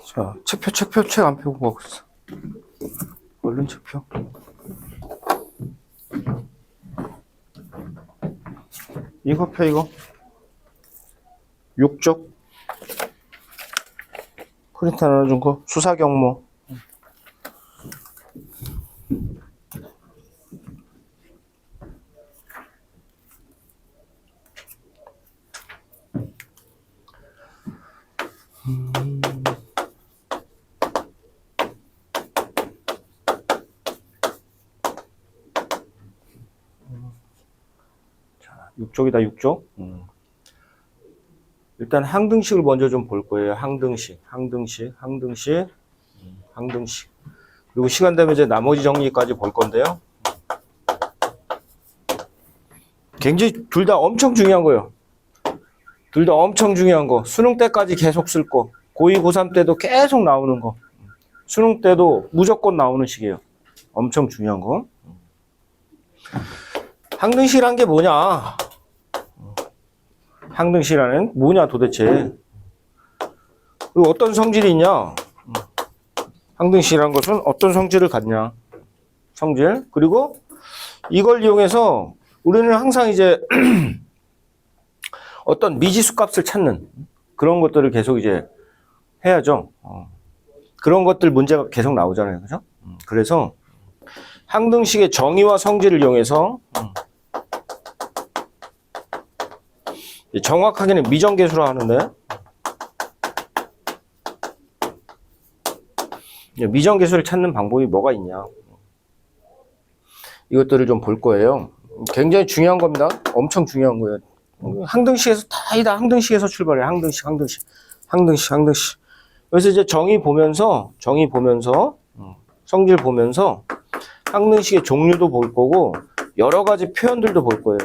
자, 책 안 펴고 가고 있어. 얼른 책 펴. 이거 펴, 이거. 6쪽. 프린트 하나 준 거. 수사 경모. 자, 6쪽이다, 6쪽. 일단 항등식을 먼저 좀 볼 거예요. 항등식. 그리고 시간 되면 이제 나머지 정리까지 볼 건데요. 굉장히 둘 다 엄청 중요한 거예요. 둘 다 엄청 중요한 거. 수능 때까지 계속 쓸 거. 고2, 고3 때도 계속 나오는 거. 수능 때도 무조건 나오는 식이에요. 엄청 중요한 거. 항등식이란 게 뭐냐? 항등식이라는 뭐냐 도대체? 그리고 어떤 성질이 있냐? 항등식이라는 것은 어떤 성질을 갖냐? 성질. 그리고 이걸 이용해서 우리는 항상 이제 어떤 미지수 값을 찾는 그런 것들을 계속 이제 해야죠. 그런 것들 문제가 계속 나오잖아요. 그죠? 그래서 항등식의 정의와 성질을 이용해서 정확하게는 미정계수라 하는데 미정계수를 찾는 방법이 뭐가 있냐. 이것들을 좀 볼 거예요. 굉장히 중요한 겁니다. 엄청 중요한 거예요. 항등식에서 다 항등식에서 출발해요. 항등식. 그래서 이제 정의 보면서 성질 보면서 항등식의 종류도 볼 거고 여러 가지 표현들도 볼 거예요.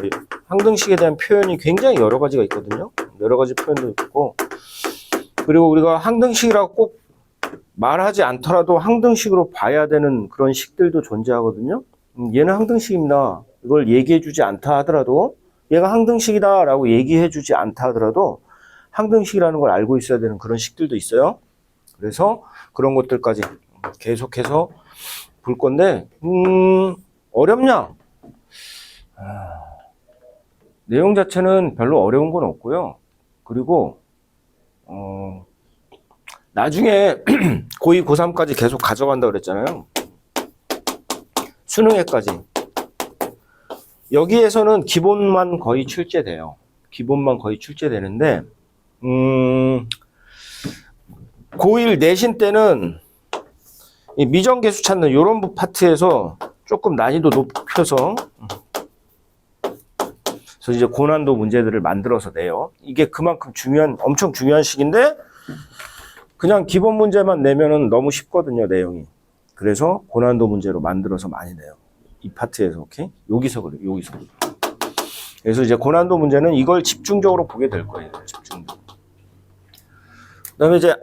항등식에 대한 표현이 굉장히 여러 가지가 있거든요. 여러 가지 표현도 있고 그리고 우리가 항등식이라고 꼭 말하지 않더라도 항등식으로 봐야 되는 그런 식들도 존재하거든요. 얘는 항등식입니다. 이걸 얘기해 주지 않다 하더라도 얘가 항등식이다 라고 얘기해 주지 않다 하더라도 항등식이라는 걸 알고 있어야 되는 그런 식들도 있어요. 그래서 그런 것들까지 계속해서 볼 건데 어렵냐? 내용 자체는 별로 어려운 건 없고요. 그리고 나중에 고2, 고3까지 계속 가져간다 그랬잖아요. 수능에까지. 여기에서는 기본만 거의 출제돼요. 기본만 거의 출제되는데 고1 내신 때는 이 미정계수 찾는 이런 파트에서 조금 난이도 높여서 그래서 이제 고난도 문제들을 만들어서 내요. 이게 그만큼 엄청 중요한 식인데 그냥 기본 문제만 내면은 너무 쉽거든요, 내용이. 그래서 고난도 문제로 만들어서 많이 내요. 이 파트에서, 오케이? 여기서 그래요, 여기서. 그래서 이제 고난도 문제는 이걸 집중적으로 보게 될 거예요, 집중적으로. 그 다음에 이제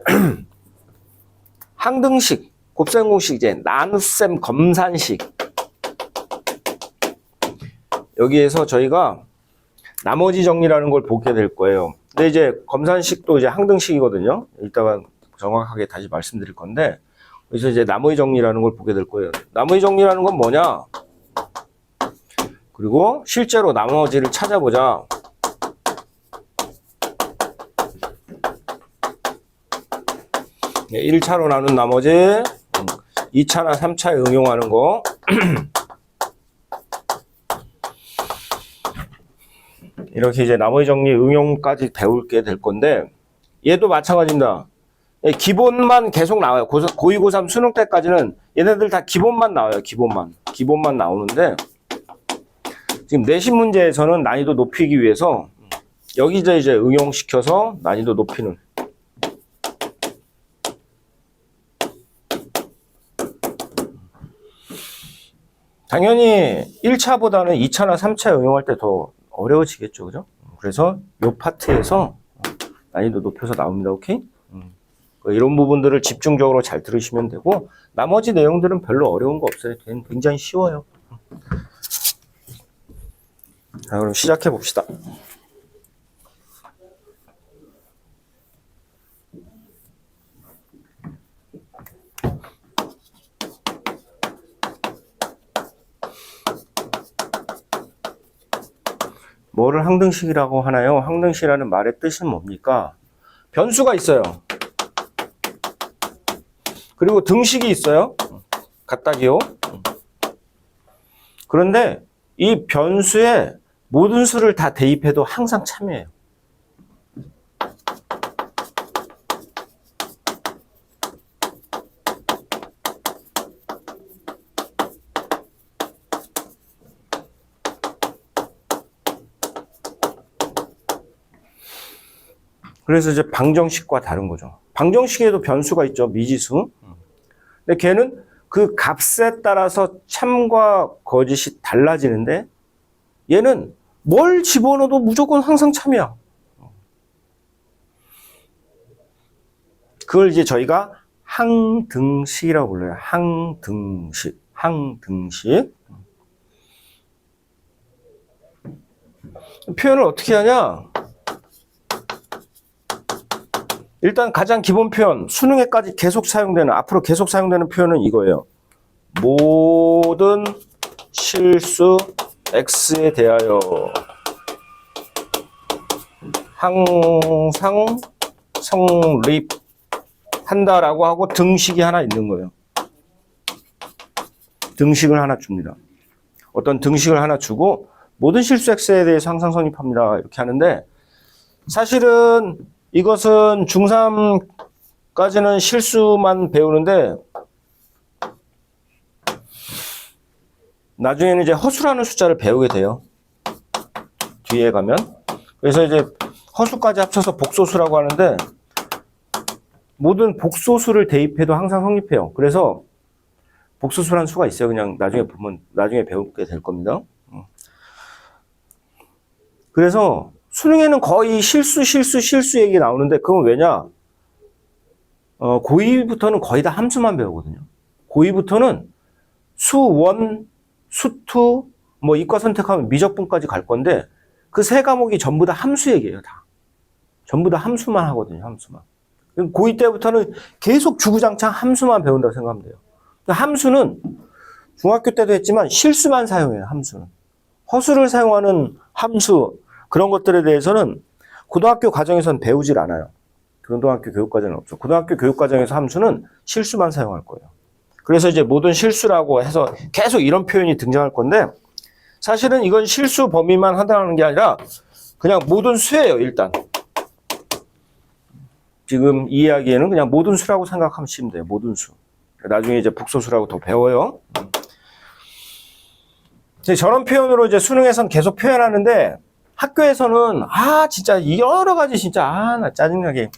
항등식, 곱셈공식, 이제 나눗셈 검산식. 여기에서 저희가 나머지 정리라는 걸 보게 될 거예요. 근데 이제 검산식도 이제 항등식이거든요. 이따가 정확하게 다시 말씀드릴 건데, 그래서 이제 나머지 정리라는 걸 보게 될 거예요. 나머지 정리라는 건 뭐냐? 그리고 실제로 나머지를 찾아보자. 네, 1차로 나눈 나머지, 2차나 3차에 응용하는 거. 이렇게 이제 나머지 정리 응용까지 배울게 될 건데, 얘도 마찬가지입니다. 기본만 계속 나와요. 고2, 고3 수능 때까지는 얘네들 다 기본만 나와요. 기본만 나오는데 지금 내신 문제에서는 난이도 높이기 위해서 여기서 이제 응용시켜서 난이도 높이는 당연히 1차보다는 2차나 3차 응용할 때 더 어려워지겠죠. 그죠? 그래서 이 파트에서 난이도 높여서 나옵니다. 오케이? 이런 부분들을 집중적으로 잘 들으시면 되고 나머지 내용들은 별로 어려운 거 없어요. 굉장히 쉬워요. 자, 그럼 시작해 봅시다. 뭐를 항등식이라고 하나요? 항등식이라는 말의 뜻은 뭡니까? 변수가 있어요. 그리고 등식이 있어요. 같다기요. 그런데 이 변수에 모든 수를 다 대입해도 항상 참여해요. 그래서 이제 방정식과 다른 거죠. 방정식에도 변수가 있죠. 미지수. 근데 걔는 그 값에 따라서 참과 거짓이 달라지는데 얘는 뭘 집어넣어도 무조건 항상 참이야. 그걸 이제 저희가 항등식이라고 불러요. 항등식. 항등식. 표현을 어떻게 하냐? 일단 가장 기본 표현, 수능에까지 계속 사용되는, 앞으로 계속 사용되는 표현은 이거예요. 모든 실수 x에 대하여 항상 성립한다라고 하고 등식이 하나 있는 거예요. 등식을 하나 줍니다. 어떤 등식을 하나 주고 모든 실수 x에 대해서 항상 성립합니다. 이렇게 하는데 사실은 이것은 중3까지는 실수만 배우는데 나중에는 이제 허수라는 숫자를 배우게 돼요. 뒤에 가면. 그래서 이제 허수까지 합쳐서 복소수라고 하는데 모든 복소수를 대입해도 항상 성립해요. 그래서 복소수라는 수가 있어요. 그냥 나중에 보면, 나중에 배우게 될 겁니다. 그래서 수능에는 거의 실수 얘기 나오는데 그건 왜냐? 고2부터는 거의 다 함수만 배우거든요. 고2부터는 수1, 수2, 뭐 이과 선택하면 미적분까지 갈 건데 그 세 과목이 전부 다 함수 얘기예요, 다. 전부 다 함수만 하거든요, 함수만. 고2 때부터는 계속 주구장창 함수만 배운다고 생각하면 돼요. 함수는 중학교 때도 했지만 실수만 사용해요, 함수는. 허수를 사용하는 함수, 그런 것들에 대해서는 고등학교 과정에서는 배우질 않아요. 고등학교 교육과정은 없죠. 고등학교 교육과정에서 함수는 실수만 사용할 거예요. 그래서 이제 모든 실수라고 해서 계속 이런 표현이 등장할 건데 사실은 이건 실수 범위만 한다는 게 아니라 그냥 모든 수예요, 일단. 지금 이 이야기에는 그냥 모든 수라고 생각하시면 돼요, 모든 수. 나중에 이제 복소수라고 더 배워요. 저런 표현으로 이제 수능에서는 계속 표현하는데 학교에서는 진짜 여러 가지 진짜 나 짜증나게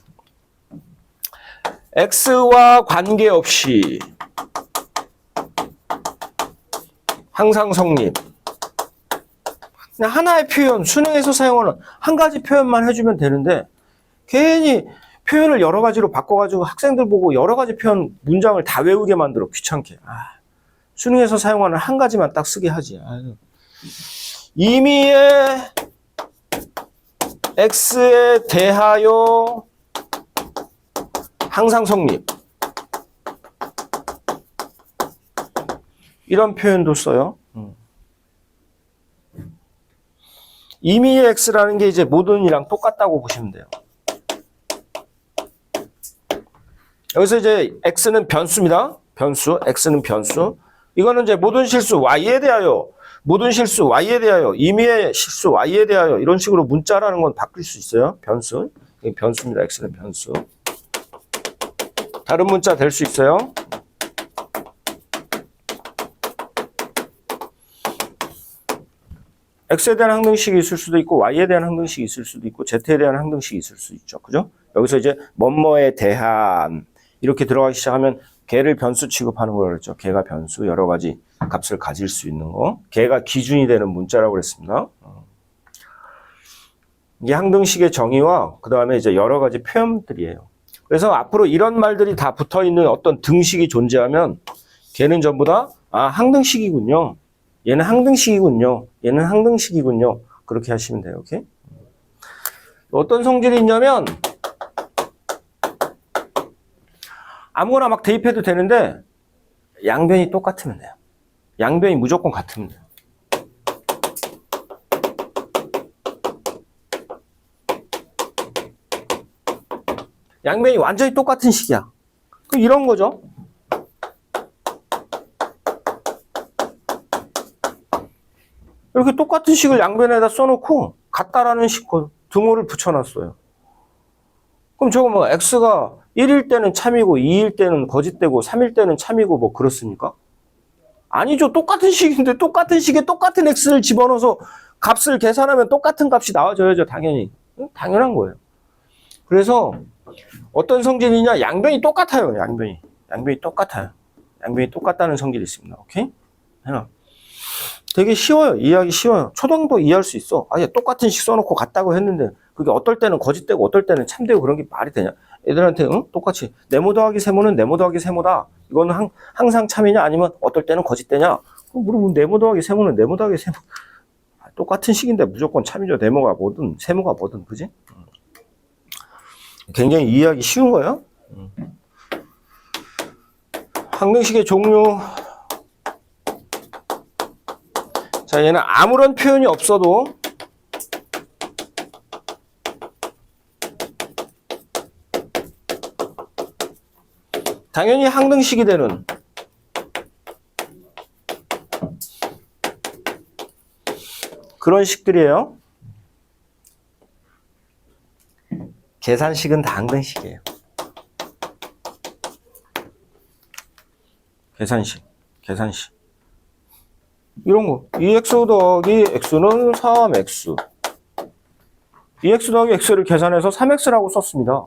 x와 관계없이 항상 성립. 그냥 하나의 표현, 수능에서 사용하는 한 가지 표현만 해주면 되는데 괜히 표현을 여러 가지로 바꿔가지고 학생들 보고 여러 가지 표현 문장을 다 외우게 만들어 귀찮게. 수능에서 사용하는 한 가지만 딱 쓰게 하지. 임의의 x에 대하여 항상 성립. 이런 표현도 써요. 임의의 x라는 게 이제 모든이랑 똑같다고 보시면 돼요. 여기서 이제 x는 변수입니다. 변수, x는 변수. 이거는 이제 모든 실수 y에 대하여, 모든 실수 y에 대하여, 임의의 실수 y에 대하여 이런 식으로 문자라는 건 바뀔 수 있어요. 변수. 이게 변수입니다. x는 변수. 다른 문자 될 수 있어요. x에 대한 항등식이 있을 수도 있고 y에 대한 항등식이 있을 수도 있고 z에 대한 항등식이 있을 수 있죠. 그죠? 여기서 이제 뭐뭐에 대한 이렇게 들어가기 시작하면 걔를 변수 취급하는 걸 그랬죠. 걔가 변수, 여러 가지 값을 가질 수 있는 거. 걔가 기준이 되는 문자라고 그랬습니다. 이게 항등식의 정의와 그 다음에 이제 여러 가지 표현들이에요. 그래서 앞으로 이런 말들이 다 붙어 있는 어떤 등식이 존재하면 걔는 전부 다 항등식이군요. 얘는 항등식이군요. 얘는 항등식이군요. 그렇게 하시면 돼요. 오케이? 어떤 성질이 있냐면 아무거나 막 대입해도 되는데 양변이 똑같으면 돼요. 양변이 무조건 같으면 돼요. 양변이 완전히 똑같은 식이야. 그럼 이런 거죠. 이렇게 똑같은 식을 양변에다 써놓고 같다라는 식 등호를 붙여놨어요. 그럼 저거 뭐 x가 1일 때는 참이고 2일 때는 거짓되고 3일 때는 참이고 뭐 그렇습니까? 아니죠. 똑같은 식인데 똑같은 식에 똑같은 x를 집어넣어서 값을 계산하면 똑같은 값이 나와줘야죠. 당연히. 당연한 거예요. 그래서 어떤 성질이냐? 양변이 똑같아요. 양변이 똑같아요. 양변이 똑같다는 성질이 있습니다. 오케이? 되게 쉬워요. 이해하기 쉬워요. 초등도 이해할 수 있어. 아예 똑같은 식 써놓고 같다고 했는데 그게 어떨 때는 거짓되고 어떨 때는 참되고 그런 게 말이 되냐? 애들한테 똑같이 네모 더하기 세모는 네모 더하기 세모다. 이거는 항상 참이냐 아니면 어떨 때는 거짓되냐? 물어보면 네모 더하기 세모는 네모 더하기 세모. 똑같은 식인데 무조건 참이죠. 네모가 뭐든 세모가 뭐든 그지? 굉장히 이해하기 쉬운 거예요. 항등식의 종류. 자, 얘는 아무런 표현이 없어도 당연히 항등식이 되는 그런 식들이에요. 계산식은 다 항등식이에요. 계산식. 이런 거. 2x 더하기 x는 3x. 2x 더하기 x를 계산해서 3x라고 썼습니다.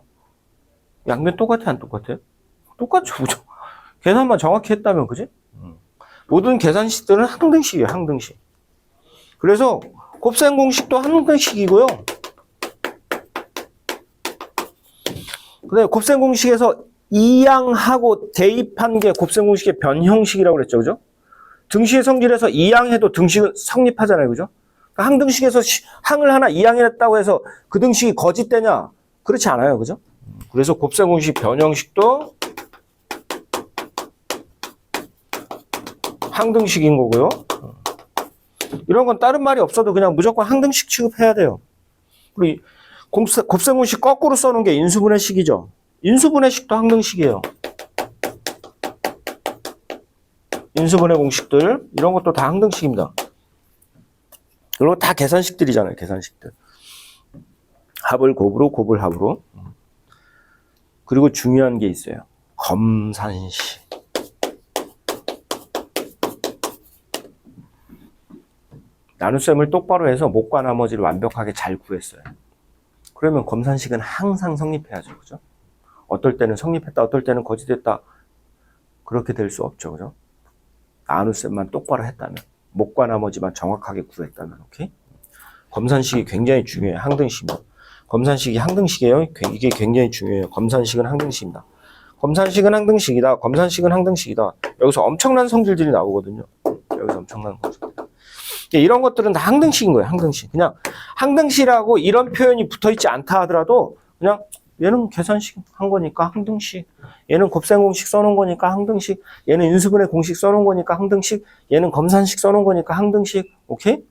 양변 똑같아, 안 똑같아? 똑같죠, 그죠? 계산만 정확히 했다면, 그지? 모든 계산식들은 항등식이에요, 항등식. 그래서 곱셈 공식도 항등식이고요. 근데 곱셈 공식에서 이항하고 대입한 게 곱셈 공식의 변형식이라고 그랬죠, 그죠? 등식의 성질에서 이항해도 등식은 성립하잖아요, 그죠? 그러니까 항등식에서 항을 하나 이항했다고 해서 그 등식이 거짓되냐? 그렇지 않아요, 그죠? 그래서 곱셈 공식 변형식도 항등식인 거고요. 이런 건 다른 말이 없어도 그냥 무조건 항등식 취급해야 돼요. 그리고 곱셈 공식 거꾸로 써놓은 게 인수분해식이죠. 인수분해식도 항등식이에요. 인수분해 공식들 이런 것도 다 항등식입니다. 그리고 다 계산식들이잖아요. 계산식들. 합을 곱으로 곱을 합으로. 그리고 중요한 게 있어요. 검산식. 나눗셈을 똑바로 해서 목과 나머지를 완벽하게 잘 구했어요. 그러면 검산식은 항상 성립해야죠. 그죠? 어떨 때는 성립했다, 어떨 때는 거짓됐다. 그렇게 될 수 없죠. 그죠? 나눗셈만 똑바로 했다면, 목과 나머지만 정확하게 구했다면, 오케이? 검산식이 굉장히 중요해요. 항등식입니다. 검산식이 항등식이에요. 이게 굉장히 중요해요. 검산식은 항등식입니다. 검산식은 항등식이다. 검산식은 항등식이다. 여기서 엄청난 성질들이 나오거든요. 여기서 엄청난 성질들. 이런 것들은 다 항등식인 거예요. 항등식. 그냥 항등식이라고 이런 표현이 붙어있지 않다 하더라도 그냥 얘는 계산식 한 거니까 항등식. 얘는 곱셈 공식 써놓은 거니까 항등식. 얘는 인수분해 공식 써놓은 거니까 항등식. 얘는 검산식 써놓은 거니까 항등식. 오케이?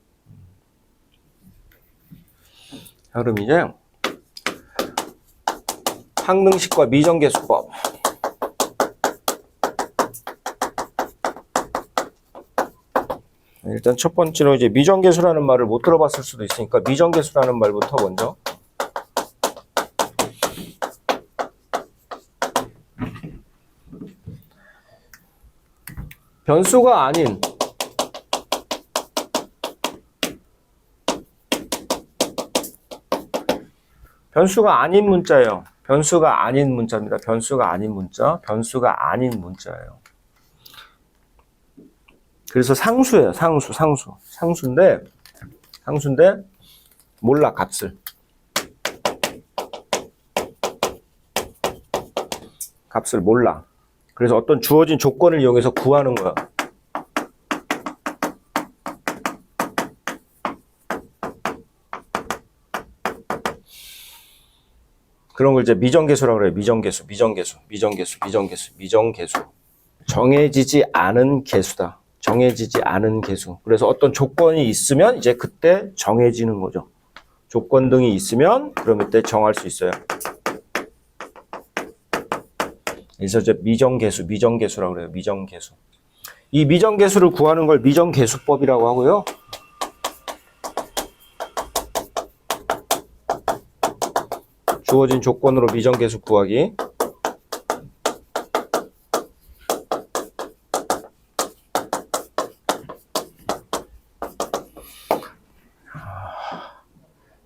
자, 그럼 이제 항등식과 미정계수법. 일단 첫 번째로 이제 미정계수라는 말을 못 들어봤을 수도 있으니까 미정계수라는 말부터 먼저. 변수가 아닌 문자예요. 변수가 아닌 문자입니다. 변수가 아닌 문자. 변수가 아닌 문자예요. 그래서 상수예요. 상수인데 몰라 값을. 값을 몰라. 그래서 어떤 주어진 조건을 이용해서 구하는 거야. 그런 걸 이제 미정계수라고 그래요. 미정계수. 정해지지 않은 계수다. 정해지지 않은 계수. 그래서 어떤 조건이 있으면 이제 그때 정해지는 거죠. 조건 등이 있으면 그럼 이때 정할 수 있어요. 그래서 이제 미정계수라고 그래요. 미정계수. 이 미정계수를 구하는 걸 미정계수법이라고 하고요. 주어진 조건으로 미정계수 구하기.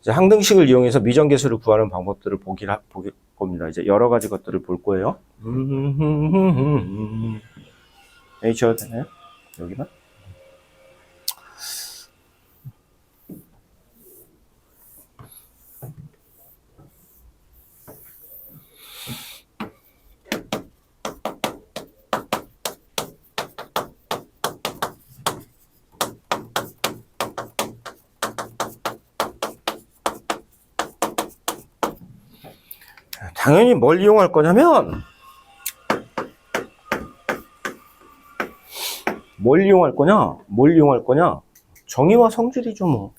이제 항등식을 이용해서 미정계수를 구하는 방법들을 보길 겁니다. 이제 여러 가지 것들을 볼 거예요. 지워도 되나요? 여기만? 당연히 뭘 이용할 거냐면 뭘 이용할 거냐? 정의와 성질이죠, 뭐.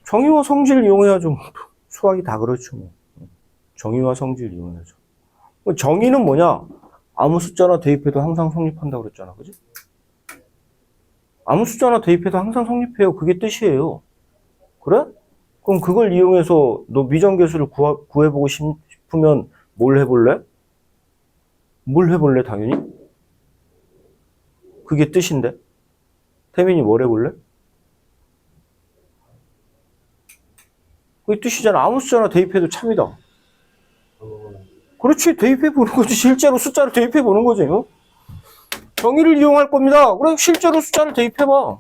정의와 성질 이용해야죠. 수학이 다 그렇죠, 뭐. 정의와 성질 이용해야죠. 정의는 뭐냐? 아무 숫자나 대입해도 항상 성립한다고 그랬잖아, 그지? 아무 숫자나 대입해도 항상 성립해요. 그게 뜻이에요. 그래? 그럼 그걸 이용해서 너 미정계수를 구해보고 싶으면 뭘 해볼래? 뭘 해볼래, 당연히? 그게 뜻인데? 태민이 뭘 해볼래? 그게 뜻이잖아. 아무 숫자나 대입해도 참이다. 그렇지, 대입해보는 거지. 실제로 숫자를 대입해보는 거지. 어? 정의를 이용할 겁니다. 그래, 실제로 숫자를 대입해봐.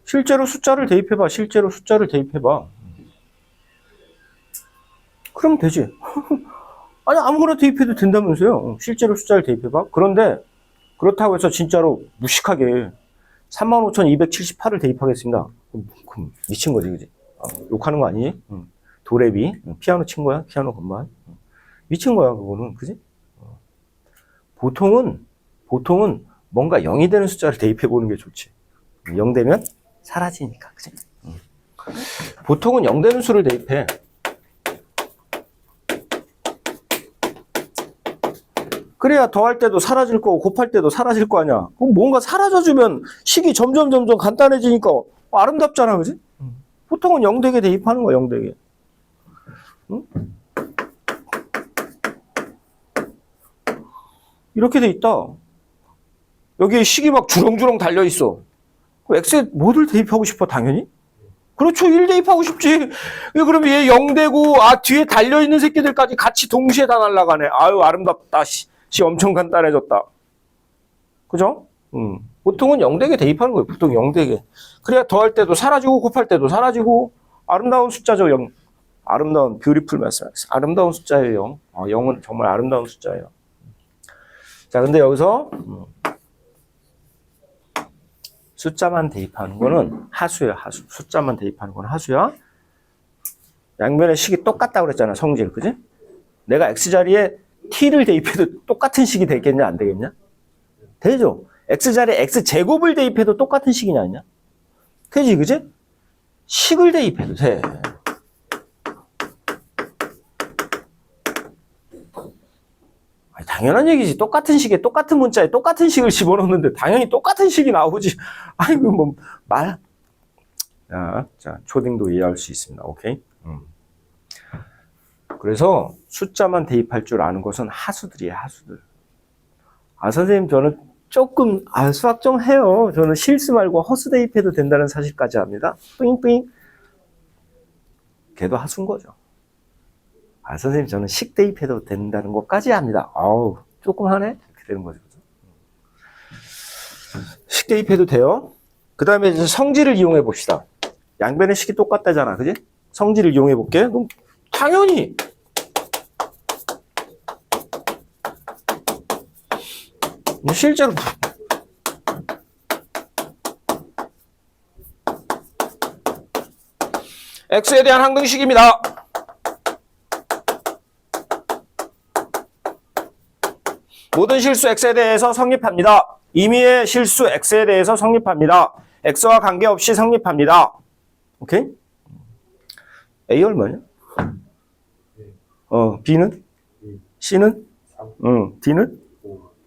실제로 숫자를 대입해봐. 그럼 되지. 아니, 아무거나 대입해도 된다면서요. 실제로 숫자를 대입해봐. 그런데, 그렇다고 해서 진짜로 무식하게 35,278을 대입하겠습니다. 그럼 미친 거지, 그지? 욕하는 거 아니지? 도레미, 피아노 친 거야? 피아노 건반. 미친 거야, 그거는. 그지? 보통은 뭔가 0이 되는 숫자를 대입해보는 게 좋지. 0 되면 사라지니까. 그지? 보통은 0 되는 수를 대입해. 그래야 더할 때도 사라질 거고, 곱할 때도 사라질 거 아니야. 그럼 뭔가 사라져주면 식이 점점 간단해지니까 아름답잖아. 그지? 보통은 0 되게 대입하는 거야, 0 되게. 응? 이렇게 돼 있다. 여기에 식이 막 주렁주렁 달려있어. x에 뭐를 대입하고 싶어, 당연히? 그렇죠, 1 대입하고 싶지. 그러면 얘 0 되고, 뒤에 달려있는 새끼들까지 같이 동시에 다 날아가네. 아유, 아름답다. 씨 엄청 간단해졌다. 그죠? 보통은 0 되게 대입하는 거예요. 보통 0 되게. 그래야 더할 때도 사라지고, 곱할 때도 사라지고, 아름다운 숫자죠, 0. 아름다운, 뷰티풀 매스맥스. 아름다운 숫자예요, 0. 0은 정말 아름다운 숫자예요. 자, 근데 여기서 숫자만 대입하는 거는 하수예요, 하수. 숫자만 대입하는 건 하수야. 양변의 식이 똑같다고 그랬잖아, 성질. 그지? 내가 x자리에 t를 대입해도 똑같은 식이 되겠냐, 안 되겠냐? 되죠? x자리에 x제곱을 대입해도 똑같은 식이냐, 아니냐? 되지, 그지? 식을 대입해도 돼. 당연한 얘기지. 똑같은 식에 똑같은 문자에 똑같은 식을 집어넣는데 당연히 똑같은 식이 나오지. 아이고, 뭐 말. 자, 초딩도 이해할 수 있습니다. 오케이. 그래서 숫자만 대입할 줄 아는 것은 하수들이에요, 하수들. 선생님, 저는 조금 수학 좀 해요. 저는 실수 말고 허수 대입해도 된다는 사실까지 합니다. 뿌잉뿌잉. 걔도 하수인 거죠. 선생님, 저는 식 대입해도 된다는 것까지 합니다. 조금 하네? 이렇게 되는 거죠. 식 대입해도 돼요. 그 다음에 이제 성질을 이용해 봅시다. 양변의 식이 똑같다잖아. 그지? 성질을 이용해 볼게. 그럼 당연히 실제로 x에 대한 항등식입니다. 모든 실수 x에 대해서 성립합니다. 임의의 실수 x에 대해서 성립합니다. x와 관계없이 성립합니다. 오케이? a 얼마냐? b는? c는? d는?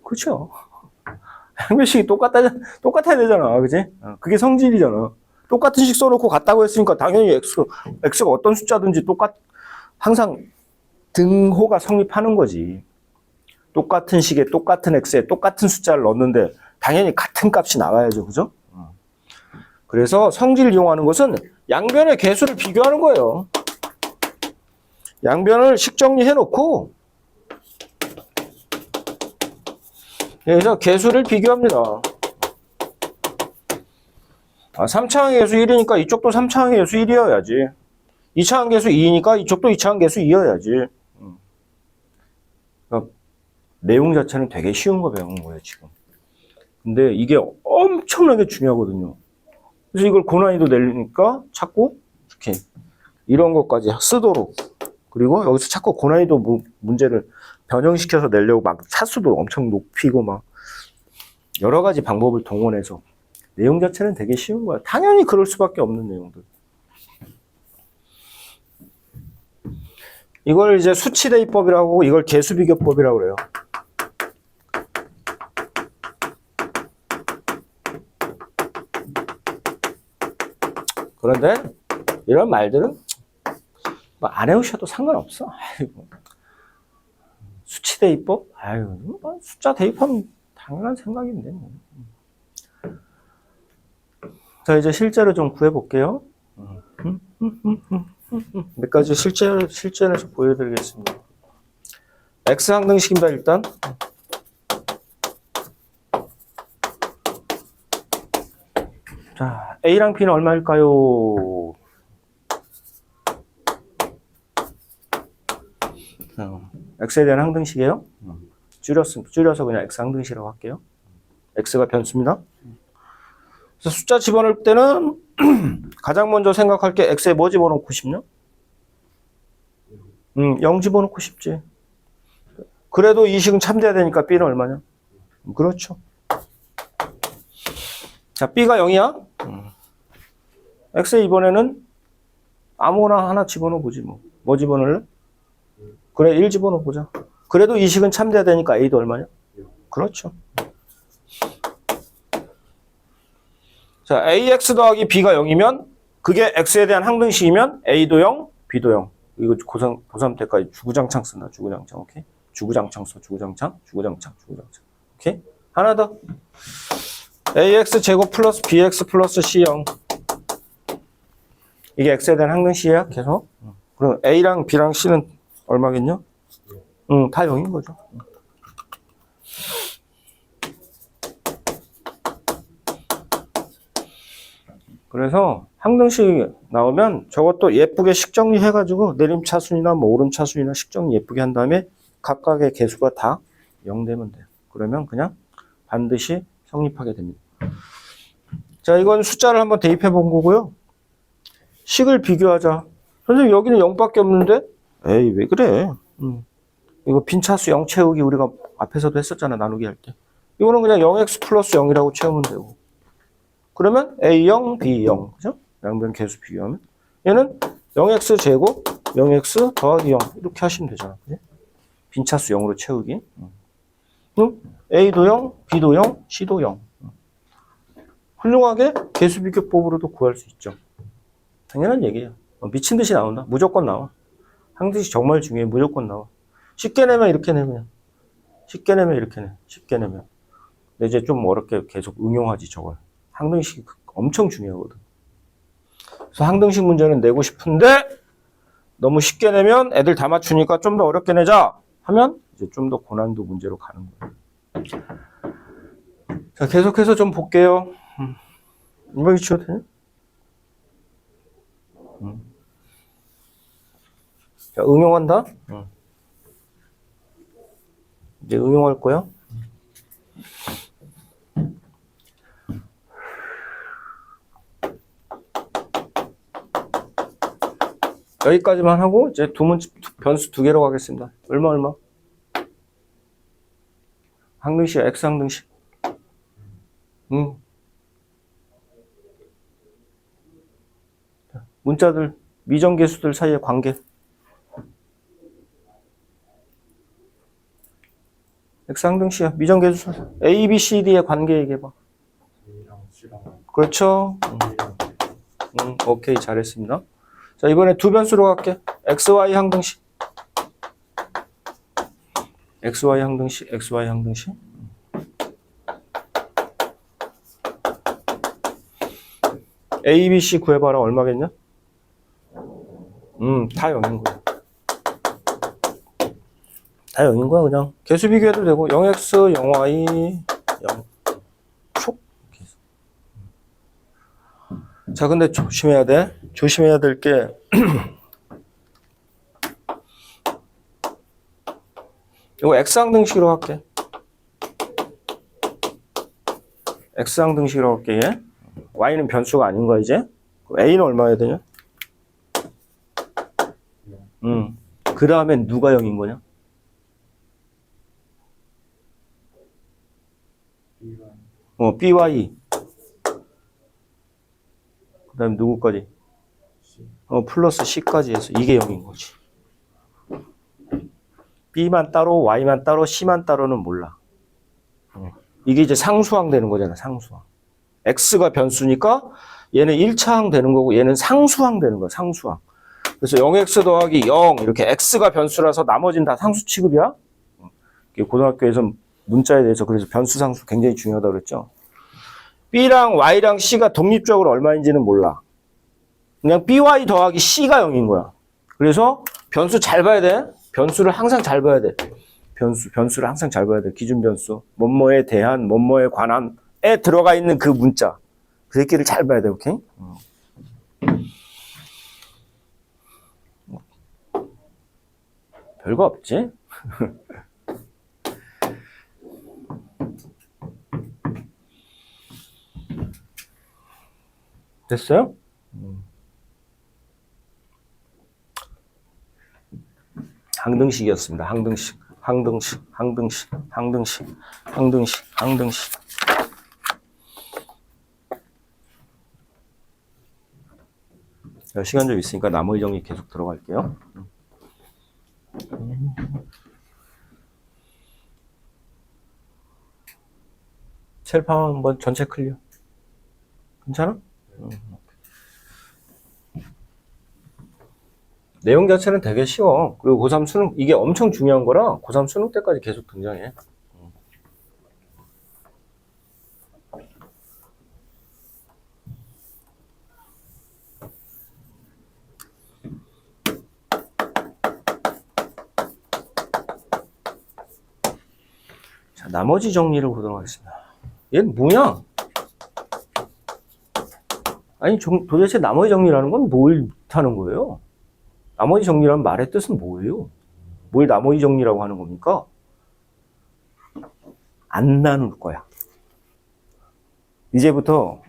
그렇죠. 항별식이 똑같아야 되잖아. 그지? 그게 성질이잖아. 똑같은 식 써놓고 같다고 했으니까 당연히 x가 어떤 숫자든지 항상 등호가 성립하는 거지. 똑같은 식에 똑같은 x에 똑같은 숫자를 넣었는데 당연히 같은 값이 나와야죠. 그죠? 그래서 성질을 이용하는 것은 양변의 개수를 비교하는 거예요. 양변을 식 정리해놓고 그래서 개수를 비교합니다. 3차항의 개수 1이니까 이쪽도 3차항의 개수 1이어야지. 2차항 개수 2이니까 이쪽도 2차항 개수 2여야지. 그러니까 내용 자체는 되게 쉬운 거 배우는 거예요, 지금. 근데 이게 엄청나게 중요하거든요. 그래서 이걸 고난이도 내리니까 자꾸 이렇게 이런 것까지 쓰도록. 그리고 여기서 자꾸 고난이도 문제를 변형시켜서 내려고 막 차수도 엄청 높이고 막 여러 가지 방법을 동원해서 내용 자체는 되게 쉬운 거야. 당연히 그럴 수밖에 없는 내용들. 이걸 이제 수치대입법이라고 하고 이걸 개수비교법이라고 그래요. 그런데 이런 말들은 뭐 안 해오셔도 상관없어. 아이고. 수치대입법? 아유, 숫자 대입하면 당연한 생각인데. 자, 이제 실제로 좀 구해볼게요. 몇 가지 실전에서 보여드리겠습니다. X 항등식입니다, 일단. 자, A랑 B는 얼마일까요? X에 대한 항등식이에요. 줄여서 그냥 X 항등식이라고 할게요. X가 변수입니다. 그래서 숫자 집어넣을 때는 가장 먼저 생각할 게 X에 뭐 집어넣고 싶냐? 0 집어넣고 싶지. 그래도 이 식은 참돼야 되니까 B는 얼마냐? 그렇죠. 자, B가 0이야? X에 이번에는 아무거나 하나 집어넣어 보지 뭐. 뭐 집어넣을래? 그래, 1 집어넣어 보자. 그래도 이 식은 참돼야 되니까 A도 얼마냐? 그렇죠. 자, AX 더하기 B가 0이면 그게 X에 대한 항등식이면 A도 0, B도 0. 이거 고3 때까지 주구장창 쓴다. 주구장창. 오케이? 주구장창 써. 주구장창. 오케이? 하나 더. AX 제곱 플러스 BX 플러스 C0. 이게 X에 대한 항등식이야, 계속. 그럼 A랑 B랑 C는 얼마겠냐? 다 0인 거죠. 그래서 항등식 나오면 저것도 예쁘게 식정리 해가지고 내림차순이나 뭐 오름차순이나 식정리 예쁘게 한 다음에 각각의 개수가 다 0 되면 돼요. 그러면 그냥 반드시 성립하게 됩니다. 자, 이건 숫자를 한번 대입해 본 거고요. 식을 비교하자. 선생님 여기는 0밖에 없는데? 에이, 왜 그래? 이거 빈차수 0 채우기 우리가 앞에서도 했었잖아, 나누기 할 때. 이거는 그냥 0x 플러스 0이라고 채우면 되고. 그러면 A0, B0, 그죠? 양변 개수 비교하면. 얘는 0x 제곱, 0x 더하기 0. 이렇게 하시면 되잖아. 그지? 빈차수 0으로 채우기. A도 0, B도 0, C도 0. 훌륭하게 개수 비교법으로도 구할 수 있죠. 당연한 얘기예요. 미친 듯이 나온다. 무조건 나와. 항등식 정말 중요해. 무조건 나와. 쉽게 내면 이렇게 내, 그냥. 쉽게 내면 이렇게 내. 쉽게 내면. 근데 이제 좀 어렵게 계속 응용하지, 저걸. 항등식이 엄청 중요하거든. 그래서 항등식 문제는 내고 싶은데 너무 쉽게 내면 애들 다 맞추니까 좀 더 어렵게 내자 하면 이제 좀 더 고난도 문제로 가는 거예요. 자, 계속해서 좀 볼게요. 이거 치워도 되냐? 자, 응용한다. 이제 응용할 거야. 여기까지만 하고 이제 변수 두 개로 가겠습니다. 얼마? 항등식, X 항등식. 응. 문자들, 미정계수들 사이의 관계. X 항등식이야. 미정계수 A, B, C, D의 관계 얘기해봐. 그렇죠. 오케이, 잘했습니다. 자, 이번에 두 변수로 갈게. X, Y 항등식. X, Y 항등식, X, Y 항등식. A, B, C 구해봐라. 얼마겠냐? 다 0인 거야. 다 0인 거야, 그냥. 개수 비교해도 되고, 0x, 0y, 0. 촉. 자, 근데 조심해야 돼. 조심해야 될 게, 이거 X항등식으로 할게. X항등식으로 할게, 얘. Y는 변수가 아닌 거야, 이제. A는 얼마야 되냐? 그 다음엔 누가 0인 거냐? BY. 그 다음에 누구까지? 플러스 C까지 해서 이게 0인 거지. B만 따로, Y만 따로, C만 따로는 몰라. 이게 이제 상수항 되는 거잖아, 상수항. X가 변수니까 얘는 1차항 되는 거고 얘는 상수항 되는 거야, 상수항. 그래서 0x 더하기 0 이렇게 x가 변수라서 나머지는 다 상수 취급이야. 고등학교에서 문자에 대해서 그래서 변수 상수 굉장히 중요하다고 그랬죠. b랑 y랑 c가 독립적으로 얼마인지는 몰라. 그냥 by 더하기 c가 0인 거야. 그래서 변수 잘 봐야 돼. 변수를 항상 잘 봐야 돼. 변수를 항상 잘 봐야 돼. 기준 변수. 뭐뭐에 대한, 뭐뭐에 관한에 들어가 있는 그 문자. 그 새끼를 잘 봐야 돼. 오케이? 별거 없지? 됐어요? 항등식이었습니다. 항등식. 시간 좀 있으니까 나머지 정리 계속 들어갈게요. 셀파 한번 전체 클리어. 괜찮아? 내용 자체는 되게 쉬워. 그리고 고3 수능, 이게 엄청 중요한 거라 고3 수능 때까지 계속 등장해. 자, 나머지 정리를 보도록 하겠습니다. 얘는 뭐야? 아니, 도대체 나머지 정리라는 건 뭘 하는 거예요? 나머지 정리라는 말의 뜻은 뭐예요? 뭘 나머지 정리라고 하는 겁니까? 안 나눌 거야. 이제부터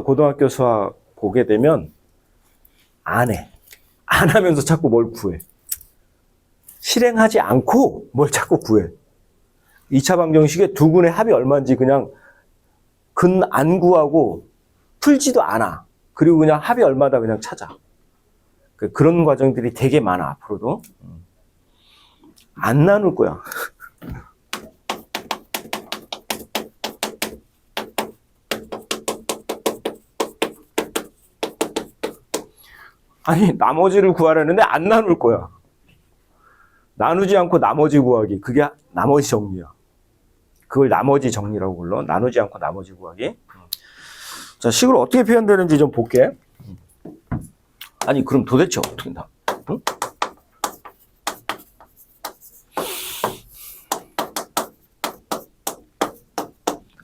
고등학교 수학 보게 되면 안 해. 안 하면서 자꾸 뭘 구해. 실행하지 않고 뭘 자꾸 구해. 2차 방정식의 두 군의 합이 얼마인지 그냥 안 구하고 풀지도 않아. 그리고 그냥 합이 얼마다 그냥 찾아. 그런 과정들이 되게 많아, 앞으로도. 안 나눌 거야. 아니, 나머지를 구하라는데 안 나눌 거야. 나누지 않고 나머지 구하기. 그게 나머지 정리야. 그걸 나머지 정리라고 불러. 나누지 않고 나머지 구하기. 자, 식으로 어떻게 표현되는지 좀 볼게. 아니, 그럼 도대체 어떻게 응?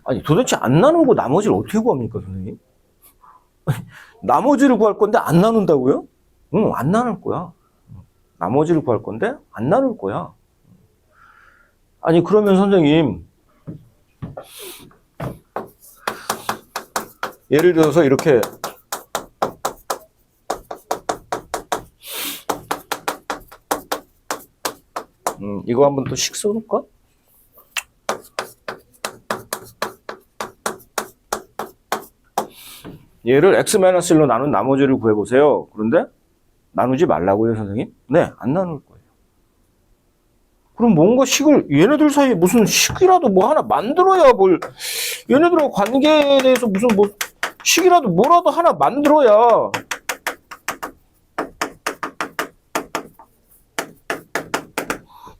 아니, 도대체 안 나누고 나머지를 어떻게 구합니까, 선생님? 나머지를 구할 건데 안 나눈다고요? 응, 안 나눌 거야. 나머지를 구할 건데 안 나눌 거야. 아니, 그러면 선생님, 예를 들어서 이렇게 이거 한번 또 식 써놓을까? 얘를 x-1로 나눈 나머지를 구해보세요. 그런데 나누지 말라고요, 선생님? 네, 안 나눌 거예요. 그럼 뭔가 식을, 얘네들 사이에 무슨 식이라도 뭐 하나 만들어야 뭘, 얘네들하고 관계에 대해서 무슨 뭐 식이라도 뭐라도 하나 만들어야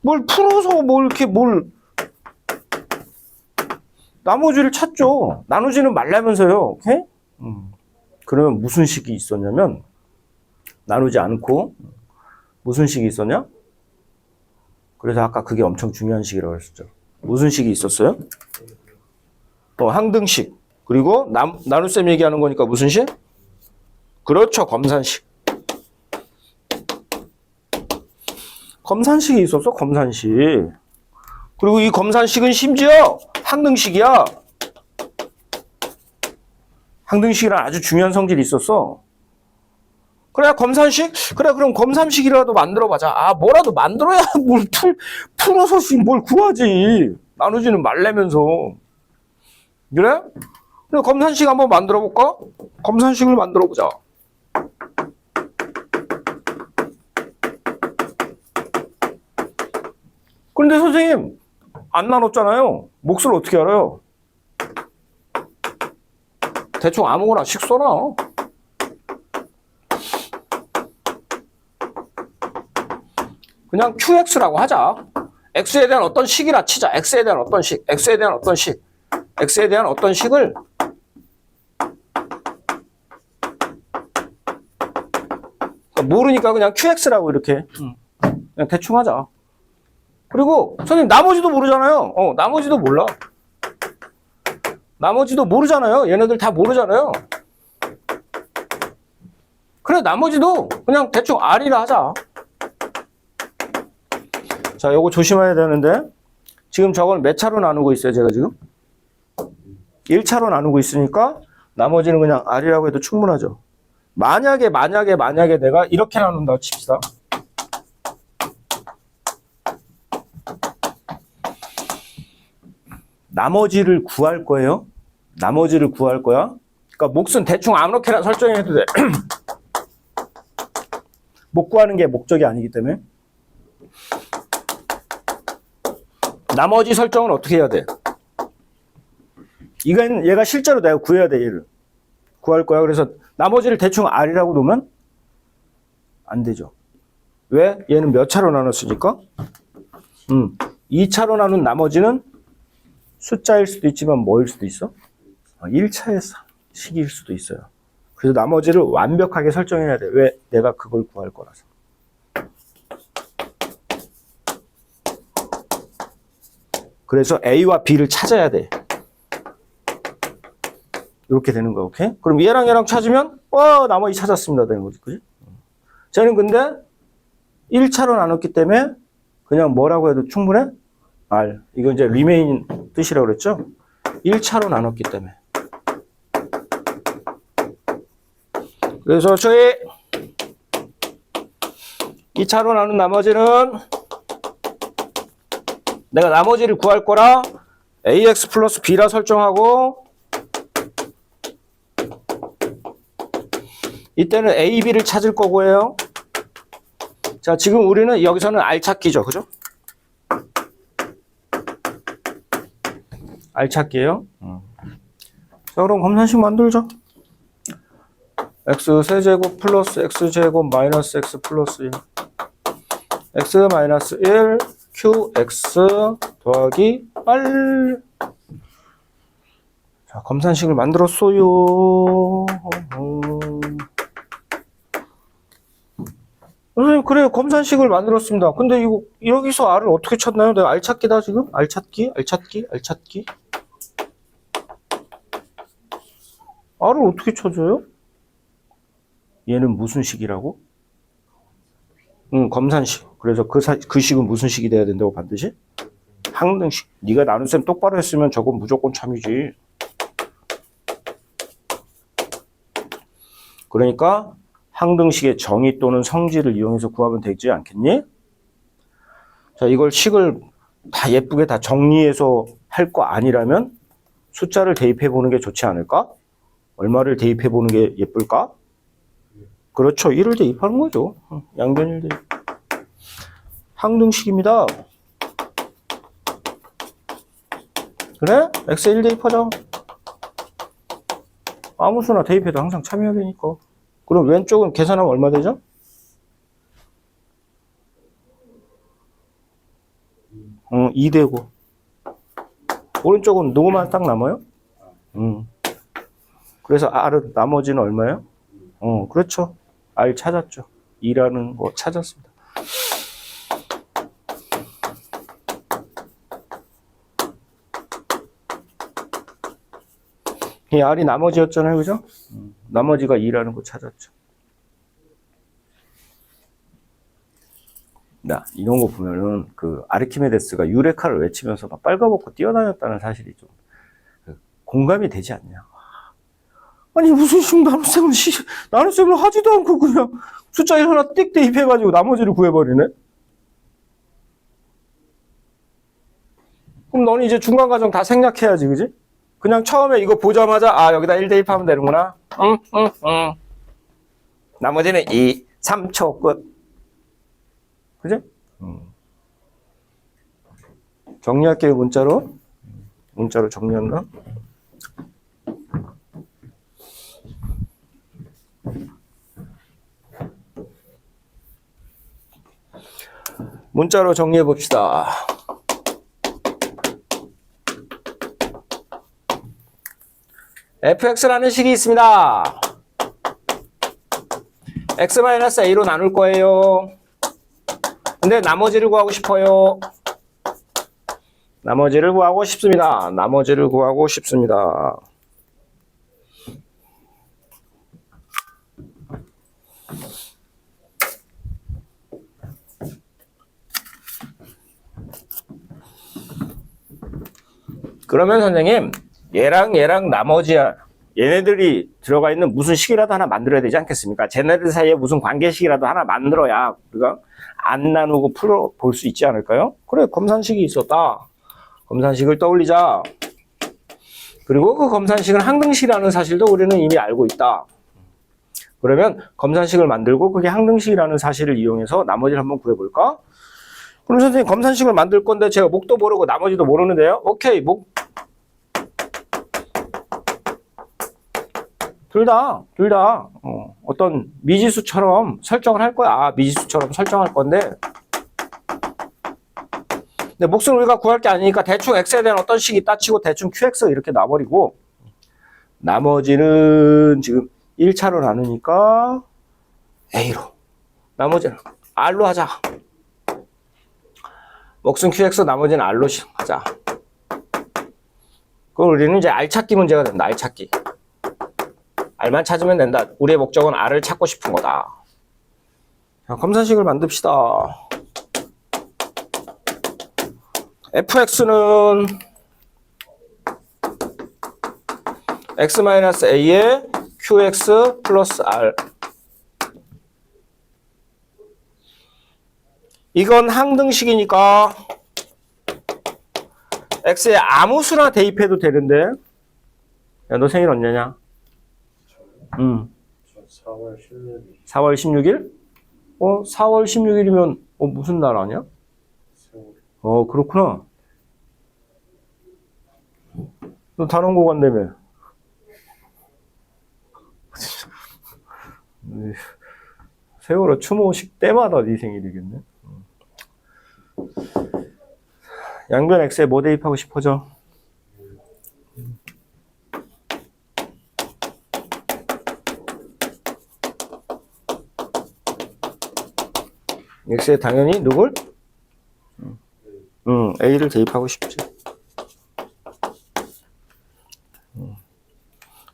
뭘 풀어서 뭘 이렇게 뭘 나머지를 찾죠. 나누지는 말라면서요. 오케이? 그러면 무슨 식이 있었냐면 나누지 않고 무슨 식이 있었냐? 그래서 아까 그게 엄청 중요한 식이라고 했었죠. 무슨 식이 있었어요? 항등식. 그리고 나눗셈 얘기하는 거니까 무슨 식? 그렇죠. 검산식. 검산식이 있었어. 검산식. 그리고 이 검산식은 심지어 항등식이야. 항등식이란 아주 중요한 성질이 있었어. 그래, 검산식? 그래, 그럼 검산식이라도 만들어보자. 아, 뭐라도 만들어야 뭘 풀어서 뭘 구하지. 나누지는 말라면서. 그래? 그래, 검산식 한번 만들어볼까? 검산식을 만들어보자. 그런데 선생님, 안 나눴잖아요. 몫을 어떻게 알아요? 대충 아무거나 식 써놔. 그냥 QX라고 하자. X에 대한 어떤 식이라 치자. X에 대한 어떤 식, X에 대한 어떤 식, X에 대한 어떤 식을 모르니까 그냥 QX라고 이렇게 그냥 대충 하자. 그리고 선생님 나머지도 모르잖아요. 나머지도 몰라. 나머지도 모르잖아요. 얘네들 다 모르잖아요. 그래, 나머지도 그냥 대충 R이라 하자. 자, 요거 조심해야 되는데 지금 저걸 몇 차로 나누고 있어요, 제가 지금? 1차로 나누고 있으니까 나머지는 그냥 R이라고 해도 충분하죠. 만약에 내가 이렇게 나눈다고 칩시다. 나머지를 구할 거예요. 나머지를 구할 거야. 그러니까 몫은 대충 아무렇게나 설정해도 돼. 못 구하는 게 목적이 아니기 때문에. 나머지 설정은 어떻게 해야 돼? 이건 얘가 실제로 내가 구해야 돼, 얘를. 구할 거야. 그래서 나머지를 대충 R이라고 놓으면 안 되죠. 왜? 얘는 몇 차로 나눴으니까? 2차로 나눈 나머지는 숫자일 수도 있지만 뭐일 수도 있어? 1차의 식일 수도 있어요. 그래서 나머지를 완벽하게 설정해야 돼. 왜? 내가 그걸 구할 거라서. 그래서 A와 B를 찾아야 돼. 이렇게 되는 거야, 오케이? 그럼 얘랑 찾으면, 나머지 찾았습니다. 되는 거지, 그지? 저는 근데 1차로 나눴기 때문에 그냥 뭐라고 해도 충분해? R. 이거 이제 remain 뜻이라고 그랬죠? 1차로 나눴기 때문에. 그래서 저희 2차로 나눈 나머지는 내가 나머지를 구할 거라 AX 플러스 B라 설정하고 이때는 A, B를 찾을 거고요. 자, 지금 우리는 여기서는 R 찾기죠. 그죠? R 찾기예요. 자, 그럼 검산식 만들자. X 세제곱 플러스 X제곱 마이너스 X 플러스 1 X 마이너스 1 QX 더하기 R. 자, 검산식을 만들었어요. 선생님, 그래요. 검산식을 만들었습니다. 근데 이거, 여기서 R을 어떻게 찾나요? 내가 R 찾기다, 지금? R 찾기? R을 어떻게 찾아요? 얘는 무슨 식이라고? 검산식. 그래서 그 식은 무슨 식이 돼야 된다고 반드시? 항등식. 네가 나눗셈 똑바로 했으면 저건 무조건 참이지. 그러니까 항등식의 정의 또는 성질을 이용해서 구하면 되지 않겠니? 자, 이걸 식을 다 예쁘게 다 정리해서 할 거 아니라면 숫자를 대입해 보는 게 좋지 않을까? 얼마를 대입해 보는 게 예쁠까? 그렇죠. 1을 대입하는 거죠. 양변 1 대입. 항등식입니다. 그래? x에 1 대입하자. 아무 수나 대입해도 항상 참여해야 되니까. 그럼 왼쪽은 계산하면 얼마 되죠? 2 되고. 오른쪽은 누구만 딱 남아요? 그래서 R은 나머지는 얼마예요? 그렇죠. R 찾았죠. 2라는 거 찾았습니다. 이 R이 나머지였잖아요. 그죠? 나머지가 2라는 거 찾았죠. 나 이런 거 보면은 그 아르키메데스가 유레카를 외치면서 막 빨가벗고 뛰어다녔다는 사실이 좀 공감이 되지 않냐. 아니 무슨 나눗셈을 하지도 않고 그냥 숫자 하나 띡 대입해가지고 나머지를 구해버리네. 그럼 너는 이제 중간 과정 다 생략해야지, 그지? 그냥 처음에 이거 보자마자 아 여기다 1 대입하면 되는구나. 응. 나머지는 2, 3초 끝. 그지? 정리할게요. 문자로 정리한다. 문자로 정리해 봅시다. fx라는 식이 있습니다. x-a로 나눌 거예요. 근데 나머지를 구하고 싶어요. 나머지를 구하고 싶습니다. 그러면 선생님, 얘랑 나머지야. 얘네들이 들어가 있는 무슨 식이라도 하나 만들어야 되지 않겠습니까? 쟤네들 사이에 무슨 관계식이라도 하나 만들어야 우리가 안 나누고 풀어볼 수 있지 않을까요? 그래, 검산식이 있었다. 검산식을 떠올리자. 그리고 그 검산식은 항등식이라는 사실도 우리는 이미 알고 있다. 그러면 검산식을 만들고 그게 항등식이라는 사실을 이용해서 나머지를 한번 구해볼까? 그럼 선생님 검산식을 만들 건데 제가 목도 모르고 나머지도 모르는데요? 오케이, 둘 다 어떤 미지수처럼 설정을 할 거야. 미지수처럼 설정할 건데 근데 몫은 우리가 구할 게 아니니까 대충 x에 대한 어떤 식이 따치고 대충 qx 이렇게 놔버리고 나머지는 지금 1차로 나누니까 a로 나머지는 r로 하자. 몫은 qx 나머지는 r로 하자. 그럼 우리는 이제 r 찾기 문제가 된다. r 찾기. R만 찾으면 된다. 우리의 목적은 R을 찾고 싶은 거다. 자, 검산식을 만듭시다. fx는 x-a에 qx 플러스 r. 이건 항등식이니까 x에 아무 수나 대입해도 되는데 야, 너 생일 언제냐? 4월 16일. 4월 16일? 4월 16일이면 무슨 날 아니야? 세월. 그렇구나. 너 단원고 간다며. 세월호 추모식 때마다 네 생일이겠네. 양변 x에 뭐 대입하고 싶어져? x에 당연히 누굴? a를 대입하고 싶지.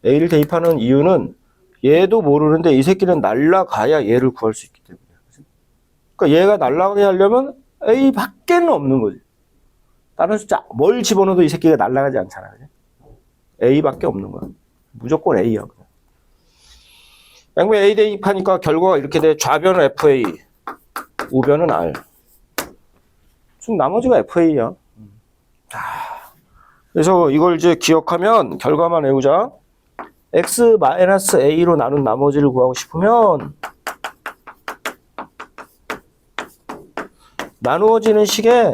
a를 대입하는 이유는 얘도 모르는데 이 새끼는 날라가야 얘를 구할 수 있기 때문에. 그러니까 얘가 날라가게 하려면 a 밖에는 없는 거지. 다른 숫자 뭘 집어넣어도 이 새끼가 날라가지 않잖아. 그치? a 밖에 없는 거야. 무조건 a야. 양변 a 대입하니까 결과가 이렇게 돼. 좌변은 fa, 우변은 r. 지금 나머지가 fa야. 그래서 이걸 이제 기억하면 결과만 외우자. x-a로 나눈 나머지를 구하고 싶으면 나누어지는 식에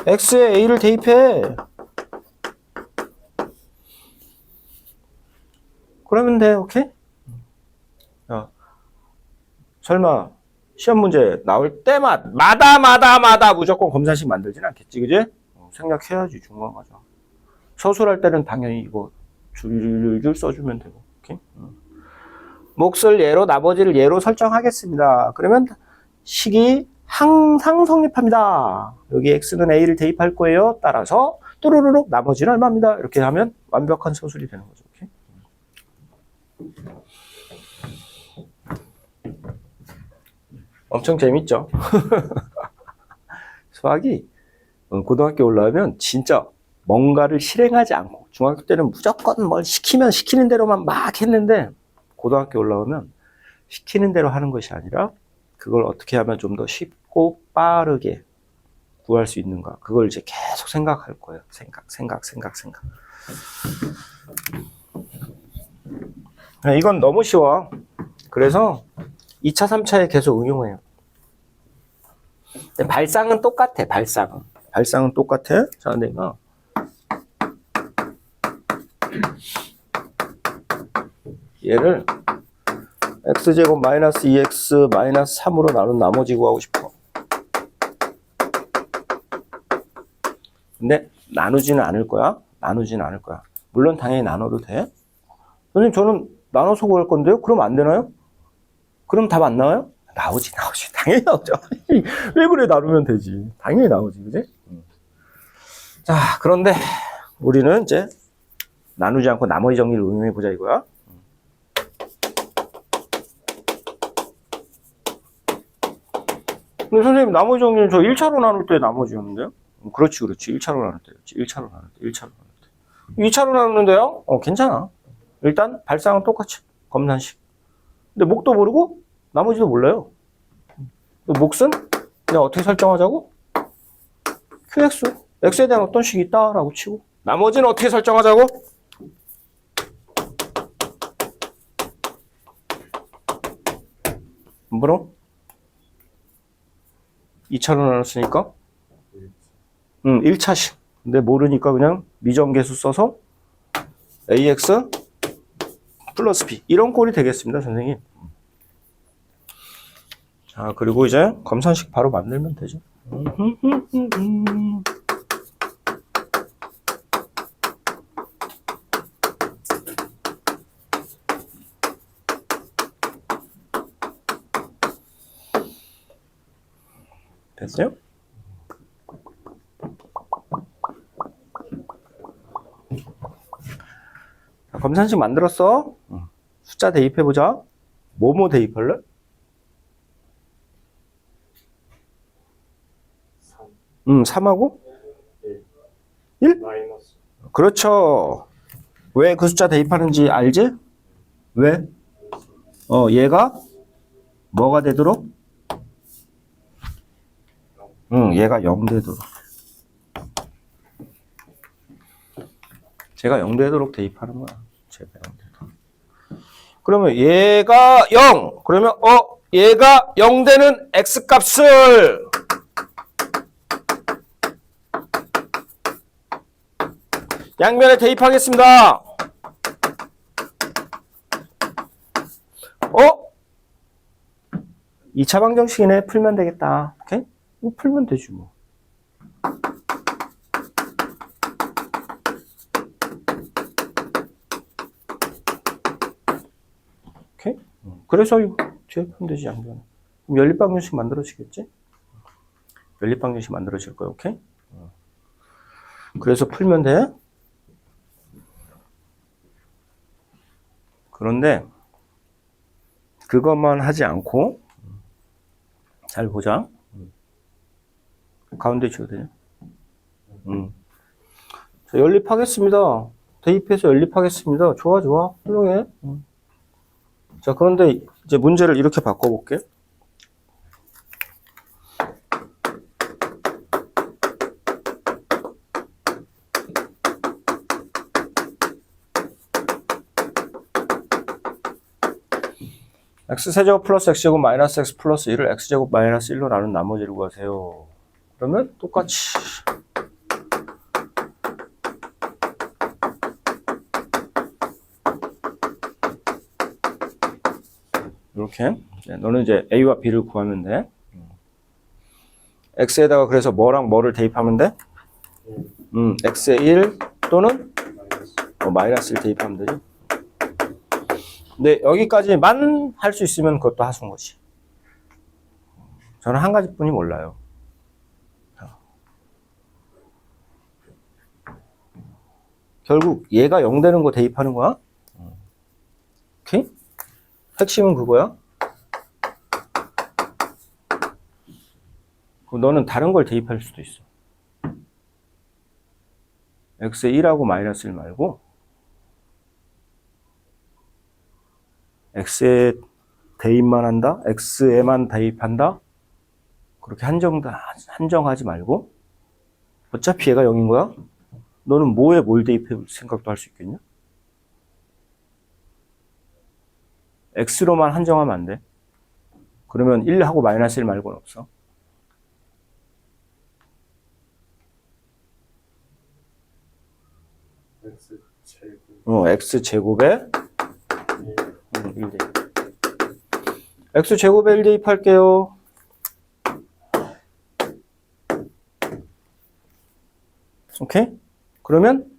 x에 a를 대입해. 그러면 돼. 오케이? 야, 설마 시험 문제 나올 때마다 무조건 검사식 만들진 않겠지, 그지? 생략해야지, 중간 과정. 서술할 때는 당연히 이거 줄줄 써주면 되고. 오케이? 몫을 예로, 나머지를 예로 설정하겠습니다. 그러면 식이 항상 성립합니다. 여기 x는 a를 대입할 거예요. 따라서 또르르륵 나머지는 얼마입니다. 이렇게 하면 완벽한 서술이 되는 거죠. 오케이? 엄청 재밌죠? 수학이 고등학교 올라오면 진짜 뭔가를 실행하지 않고, 중학교 때는 무조건 뭘 시키면 시키는 대로만 막 했는데, 고등학교 올라오면 시키는 대로 하는 것이 아니라 그걸 어떻게 하면 좀 더 쉽고 빠르게 구할 수 있는가, 그걸 이제 계속 생각할 거예요. 생각. 이건 너무 쉬워. 그래서 2차, 3차에 계속 응용해요. 발상은 똑같아, 발상은 똑같아. 자, 내가 얘를 x제곱 마이너스 2x 마이너스 3으로 나눈 나머지 구하고 싶어. 근데 나누지는 않을 거야. 물론 당연히 나눠도 돼. 선생님, 저는 나눠서 구할 건데요? 그럼 안 되나요? 그럼 답 안 나와요? 나오지. 당연히 나오죠. 왜 그래, 나누면 되지. 당연히 나오지, 그지? 자, 그런데 우리는 이제 나누지 않고 나머지 정리를 응용해보자 이거야. 근데 선생님, 나머지 정리는 저 1차로 나눌 때 나머지였는데요? 그렇지. 1차로 나눌 때였지. 1차로 나눌 때. 2차로 나누는데요? 괜찮아. 일단 발상은 똑같이. 검산식. 근데 목도 모르고 나머지도 몰라요. 몫은 그냥 어떻게 설정하자고? QX. X에 대한 어떤 식이 있다라고 치고. 나머지는 어떻게 설정하자고? 뭐로? 2차로 나눴으니까? 1차식. 근데 모르니까 그냥 미정계수 써서 AX 플러스 B. 이런 꼴이 되겠습니다, 선생님. 자, 그리고 이제 검산식 바로 만들면 되죠. 됐어요? 자, 검산식 만들었어. 숫자 대입해보자. 뭐뭐 대입할래? 3하고? 1? 마이너스. 그렇죠. 왜 그 숫자 대입하는지 알지? 왜? 얘가 뭐가 되도록? 얘가 0 되도록. 제가 0 되도록 대입하는 거야. 제가 0 되도록. 그러면 얘가 0. 그러면 얘가 0 되는 x 값을 양면에 대입하겠습니다. 2차 방정식이네. 풀면 되겠다. 오케이? 풀면 되지 뭐. 오케이? 그래서 이거 풀면 되지, 양변에. 그럼 연립방정식 만들어지겠지? 연립방정식 만들어질 거야. 오케이? 그래서 풀면 돼. 그런데 그것만 하지 않고 잘 보자. 가운데 지워도 되냐? 자, 연립하겠습니다. 대입해서 연립하겠습니다. 좋아. 훌륭해. 자, 그런데 이제 문제를 이렇게 바꿔볼게. x세제곱 플러스 x제곱 마이너스 x 플러스 1을 x제곱 마이너스 1로 나눈 나머지를 구하세요. 그러면 똑같이 이렇게 너는 이제 a와 b를 구하면 돼. x에다가 그래서 뭐랑 뭐를 대입하면 돼? x에 1 또는 마이너스 1 대입하면 되죠. 근데 여기까지만 할 수 있으면 그것도 하수인 거지. 저는 한 가지뿐이 몰라요. 결국 얘가 0 되는 거 대입하는 거야. 오케이? 핵심은 그거야. 그럼 너는 다른 걸 대입할 수도 있어. x에 1하고 마이너스 1 말고 x에 대입만 한다? x에만 대입한다? 그렇게 한정하지 말고 어차피 얘가 0인 거야? 너는 뭐에 뭘 대입해 생각도 할 수 있겠냐? x로만 한정하면 안 돼. 그러면 1하고 마이너스 1 말고는 없어. x제곱에 1 대입. x제곱에 1 대입할게요. 오케이? 그러면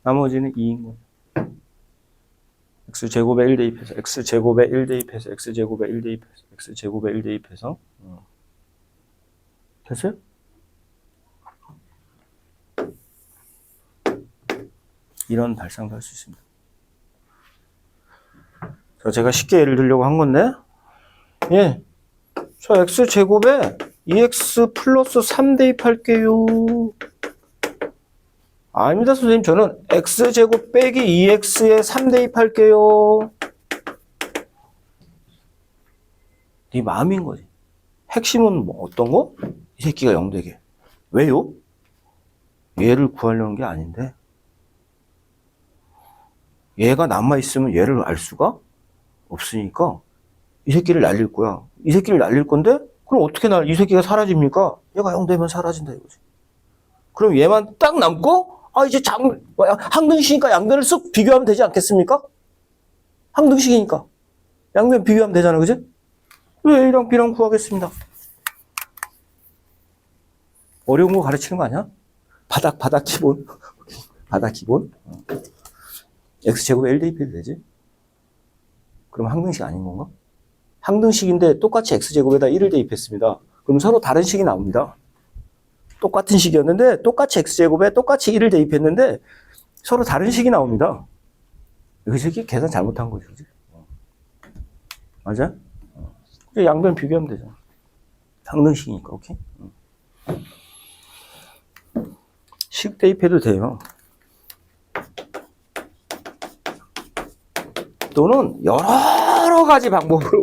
나머지는 2인 거예요. x제곱에 1 대입해서 x제곱에 1 대입해서 x제곱에 1 대입해서 x제곱에 1 대입해서 됐어요? 이런 발상도 할 수 있습니다. 자, 제가 쉽게 예를 들려고 한 건데, 예, 저 x제곱에 2x 플러스 3 대입할게요. 아닙니다, 선생님. 저는 x제곱 빼기 2x에 3 대입할게요. 네 마음인 거지. 핵심은 뭐 어떤 거? 이 새끼가 0 되게. 왜요? 얘를 구하려는 게 아닌데, 얘가 남아있으면 얘를 알 수가 없으니까 이 새끼를 날릴 거야. 이 새끼를 날릴 건데 그럼 어떻게 이 새끼가 사라집니까? 얘가 0 되면 사라진다 이거지. 그럼 얘만 딱 남고 이제 항등식이니까 양변을 쓱 비교하면 되지 않겠습니까? 항등식이니까 양변 비교하면 되잖아, 그지? A랑 B랑 구하겠습니다. 어려운 거 가르치는 거 아니야? 바닥 기본. 바닥 기본. x제곱에 1 대입해도 되지? 그럼 항등식 아닌 건가? 항등식인데 똑같이 x제곱에다 1을 대입했습니다. 그럼 서로 다른 식이 나옵니다. 똑같은 식이었는데 똑같이 x제곱에 똑같이 1을 대입했는데 서로 다른 식이 나옵니다. 이 새끼 계산 잘못한 거지, 그지? 맞아? 양변 비교하면 되잖아. 항등식이니까, 오케이? 식 대입해도 돼요. 또는 여러 가지 방법으로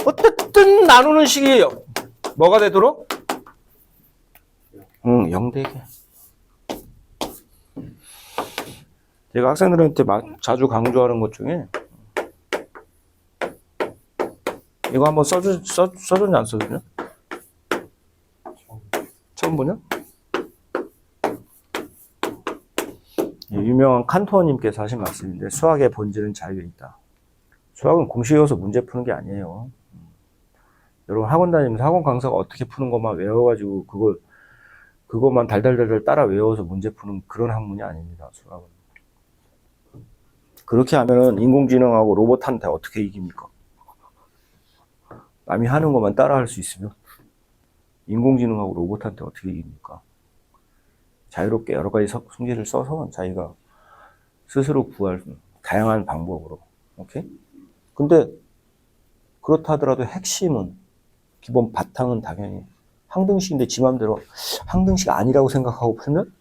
어쨌든 나누는 식이 뭐가 되도록? 0 되게. 제가 학생들한테 자주 강조하는 것 중에 이거 한번 써줬냐 안 써줬냐? 처음 보냐? 유명한 칸토어님께서 하신 말씀인데 수학의 본질은 자유에 있다. 수학은 공식 외워서 문제 푸는 게 아니에요. 여러분 학원 다니면서 학원 강사가 어떻게 푸는 것만 외워가지고 그것만 달달달달 따라 외워서 문제 푸는 그런 학문이 아닙니다. 수학은. 그렇게 하면은 인공지능하고 로봇한테 어떻게 이깁니까? 남이 하는 것만 따라 할 수 있으면 인공지능하고 로봇한테 어떻게 이깁니까? 자유롭게 여러 가지 성질을 써서 자기가 스스로 구할 다양한 방법으로. 오케이? 근데 그렇다 하더라도 핵심은 기본 바탕은 당연히 항등식인데 지 맘대로 항등식 아니라고 생각하고 풀면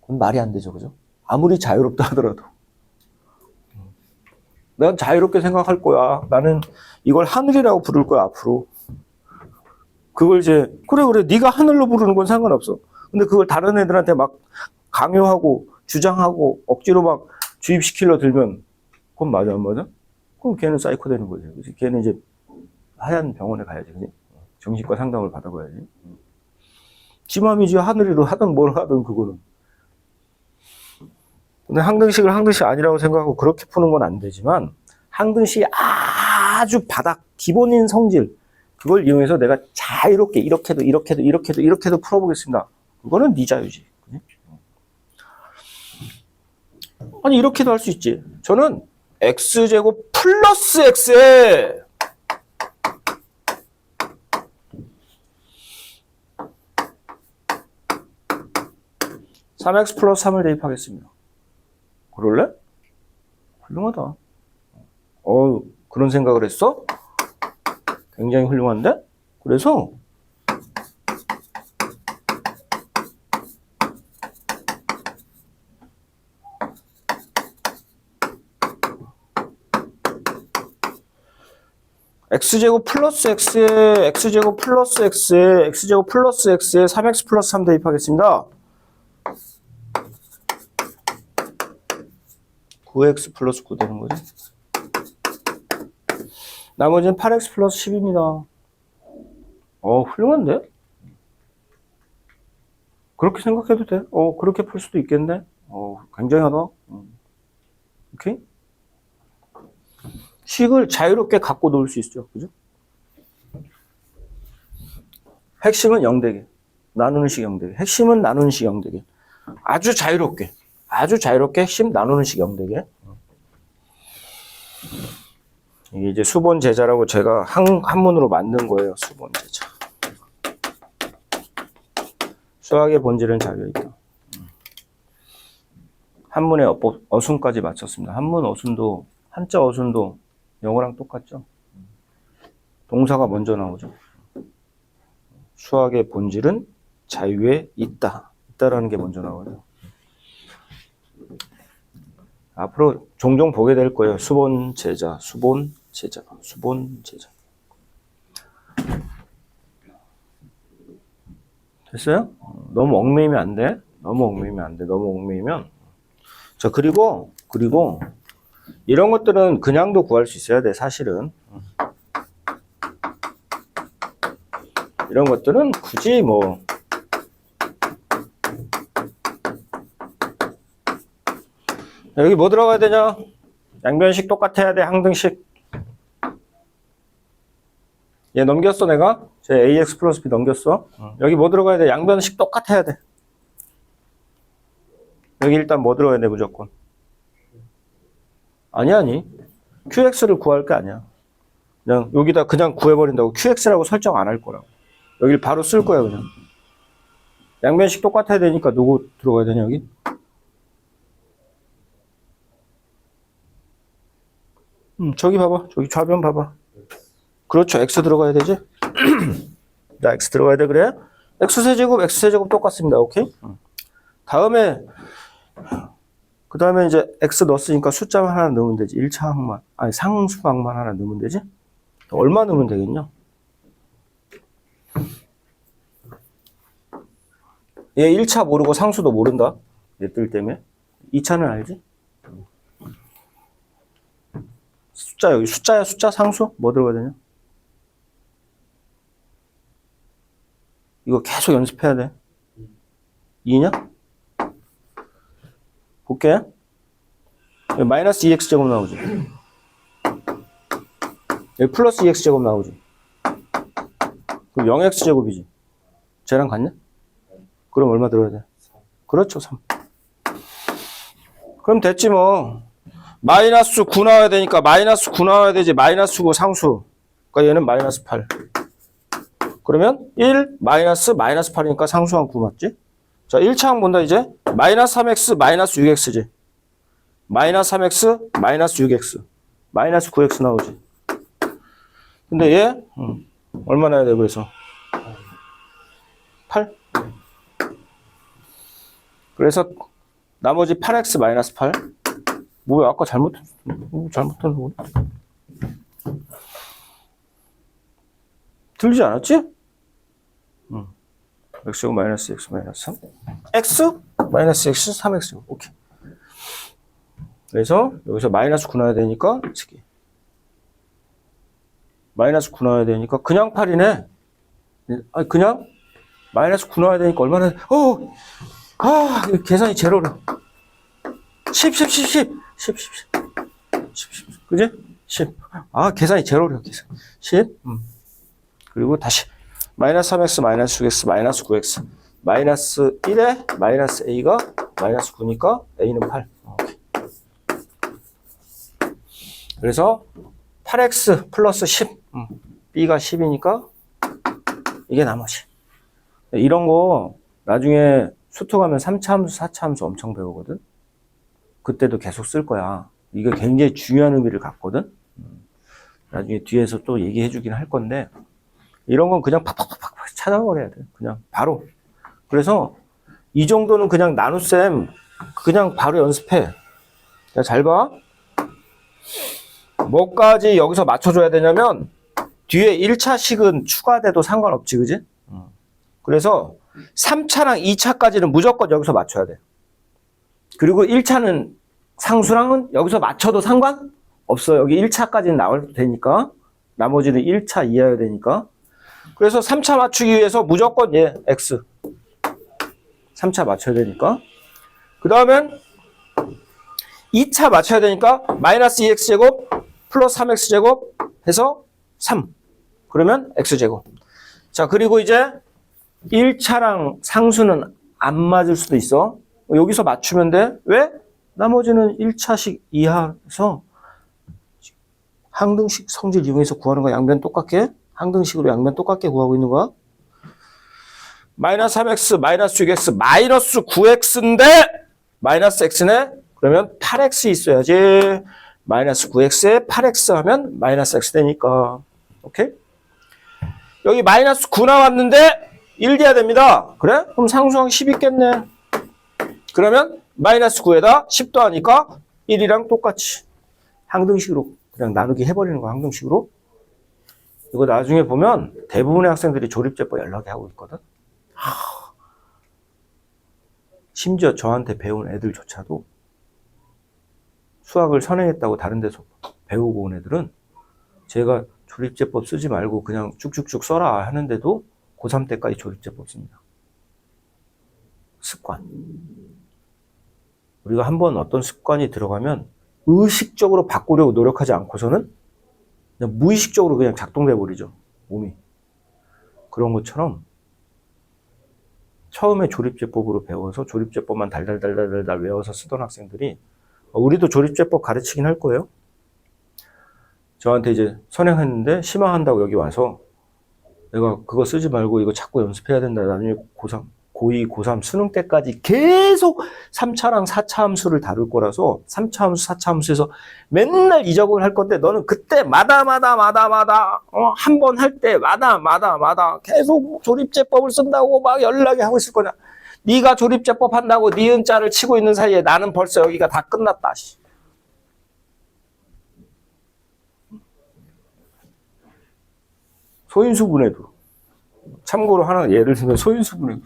그건 말이 안 되죠, 그죠? 아무리 자유롭다 하더라도 난 자유롭게 생각할 거야. 나는 이걸 하늘이라고 부를 거야 앞으로. 그걸 이제 그래 네가 하늘로 부르는 건 상관없어. 근데 그걸 다른 애들한테 막 강요하고 주장하고 억지로 막 주입시키려 들면 그건 맞아 안 맞아? 그럼 걔는 사이코 되는 거지. 그치? 걔는 이제 하얀 병원에 가야지. 그치? 정신과 상담을 받아봐야지. 지 맘이지 하늘이로 하든 뭘 하든 그거는. 근데 항등식을 항등식 아니라고 생각하고 그렇게 푸는 건 안 되지만 항등식이 아주 바닥 기본인 성질 그걸 이용해서 내가 자유롭게 이렇게도 이렇게도 이렇게도 이렇게도 풀어보겠습니다. 그거는 네 자유지. 그치? 아니 이렇게도 할 수 있지. 저는 x제곱 플러스 x에 3x 플러스 3을 대입하겠습니다. 그럴래? 훌륭하다. 그런 생각을 했어? 굉장히 훌륭한데? 그래서 x제곱 플러스 x에 x제곱 플러스 x에 x제곱 플러스 x에 3x 플러스 3 대입하겠습니다. 9x 플러스 9 되는 거지. 나머지는 8x 플러스 10입니다. 훌륭한데? 그렇게 생각해도 돼. 그렇게 풀 수도 있겠네. 굉장하다. 오케이? 식을 자유롭게 갖고 놀 수 있죠. 그죠? 핵심은 0대개. 나누는 식 0대개. 핵심은 나누는 식 0대개. 아주 자유롭게 핵심 나누는 식 0대개. 이게 이제 수본 제자라고 제가 한문으로 만든 거예요. 수본 제자. 수학의 본질은 자유있다. 한문의 어순까지 맞췄습니다. 한문 어순도 한자 어순도 영어랑 똑같죠. 동사가 먼저 나오죠. 수학의 본질은 자유에 있다라는 게 먼저 나와요. 앞으로 종종 보게 될 거예요. 수본 제자. 됐어요? 너무 얽매이면 안 돼. 너무 얽매이면. 자, 그리고 이런 것들은 그냥도 구할 수 있어야 돼, 사실은. 이런 것들은 굳이 뭐 여기 뭐 들어가야 되냐? 양변식 똑같아야 돼, 항등식. 얘 넘겼어, 내가? 제 ax 플러스 b 넘겼어. 여기 뭐 들어가야 돼? 양변식 똑같아야 돼. 여기 일단 뭐 들어가야 돼, 무조건? 아니. qx를 구할 게 아니야. 그냥 여기다 그냥 구해버린다고 qx라고 설정 안 할 거라고. 여기를 바로 쓸 거야, 그냥. 양변식 똑같아야 되니까 누구 들어가야 되냐, 여기? 저기 봐봐. 저기 좌변 봐봐. 그렇죠. x 들어가야 되지? 나 x 들어가야 돼, 그래? x세제곱 똑같습니다. 오케이? 그 다음에 이제 x 넣었으니까 숫자만 하나 넣으면 되지. 1차 항만. 아니, 상수항만 하나 넣으면 되지? 얼마 넣으면 되겠냐? 얘 1차 모르고 상수도 모른다. 얘들 때문에. 2차는 알지? 여기 숫자야, 상수? 뭐 들어가야 되냐? 이거 계속 연습해야 돼. 2냐? 볼게. 여기 마이너스 2x제곱 나오지. 여기 플러스 2x제곱 나오지. 그럼 0x제곱이지. 쟤랑 같냐? 그럼 얼마 들어야 돼? 그렇죠, 3. 그럼 됐지 뭐. 마이너스 9 나와야 되니까 마이너스 9 나와야 되지. 마이너스 9 상수. 그러니까 얘는 마이너스 8. 그러면 1 마이너스 8이니까 상수항 9 맞지? 자, 1차항 본다 이제. 마이너스 3x 마이너스 6x지. 마이너스 3x 마이너스 6x. 마이너스 9x 나오지. 근데 얘 얼마 나야 돼 그래서? 8? 그래서 나머지 8x 마이너스 8. 뭐야, 아까 잘못한 거. 들리지 않았지? x제곱 마이너스 x 마이너스 3. x 마이너스 x 3x 오케이. 그래서 여기서 마이너스 9 나와야 되니까 어떻게 마이너스 9 나와야 되니까 그냥 8이네. 아니 그냥 마이너스 9 나와야 되니까 얼마나 이거 계산이 제로래. 10 그지? 10 계산이 제로래. 계산 10 그리고 다시 마이너스 3x 마이너스 6x 마이너스 9x 마이너스 1에 마이너스 a가 마이너스 9니까 a는 8 오케이. 그래서 8x 플러스 10 b가 10이니까 이게 나머지. 이런 거 나중에 수투 가면 3차 함수 4차 함수 엄청 배우거든. 그때도 계속 쓸 거야. 이게 굉장히 중요한 의미를 갖거든. 나중에 뒤에서 또 얘기해 주긴 할 건데 이런 건 그냥 팍팍팍팍 찾아버려야 돼. 그냥 바로. 그래서 이 정도는 그냥 나눗셈 그냥 바로 연습해. 자, 잘 봐. 뭐까지 여기서 맞춰줘야 되냐면 뒤에 1차식은 추가돼도 상관없지, 그지? 그래서 3차랑 2차까지는 무조건 여기서 맞춰야 돼. 그리고 1차는 상수랑은 여기서 맞춰도 상관없어. 여기 1차까지는 나올 테니까. 나머지는 1차 이하여야 되니까. 그래서 3차 맞추기 위해서 무조건 x. 3차 맞춰야 되니까. 그 다음엔 2차 맞춰야 되니까 마이너스 2x제곱 플러스 3x제곱 해서 3. 그러면 x제곱. 자, 그리고 이제 1차랑 상수는 안 맞을 수도 있어. 여기서 맞추면 돼. 왜? 나머지는 1차식 이하에서 항등식 성질 이용해서 구하는 거야. 양변 똑같게. 항등식으로 양변 똑같게 구하고 있는 거야. 마이너스 3x, 마이너스 6x, 마이너스 9x인데 마이너스 x네? 그러면 8x 있어야지. 마이너스 9x에 8x 하면 마이너스 x 되니까. 오케이? 여기 마이너스 9 나왔는데 1 돼야 됩니다. 그래? 그럼 상수항 10 있겠네. 그러면 마이너스 9에다 10 더하니까 1이랑 똑같이 항등식으로 그냥 나누기 해버리는 거 항등식으로. 이거 나중에 보면 대부분의 학생들이 조립제법 연락하고 있거든. 심지어 저한테 배운 애들조차도 수학을 선행했다고 다른 데서 배우고 온 애들은 제가 조립제법 쓰지 말고 그냥 쭉쭉쭉 써라 하는데도 고3 때까지 조립제법 씁니다. 습관. 우리가 한번 어떤 습관이 들어가면 의식적으로 바꾸려고 노력하지 않고서는 그냥 무의식적으로 그냥 작동돼 버리죠. 몸이. 그런 것처럼 처음에 조립제법으로 배워서 조립제법만 달달달달달 외워서 쓰던 학생들이 우리도 조립제법 가르치긴 할 거예요. 저한테 이제 선행했는데 심화한다고 여기 와서 내가 그거 쓰지 말고 이거 자꾸 연습해야 된다. 나중에 고3, 고2, 고3 수능 때까지 계속 3차랑 4차 함수를 다룰 거라서 3차 함수, 4차 함수에서 맨날 이 작업을 할 건데 너는 그때마다 한 번 할 때마다 계속 조립제법을 쓴다고 막 연락이 하고 있을 거냐. 네가 조립제법 한다고 니은자를 치고 있는 사이에 나는 벌써 여기가 다 끝났다. 소인수분해도. 참고로 하나 예를 들면 소인수분해도.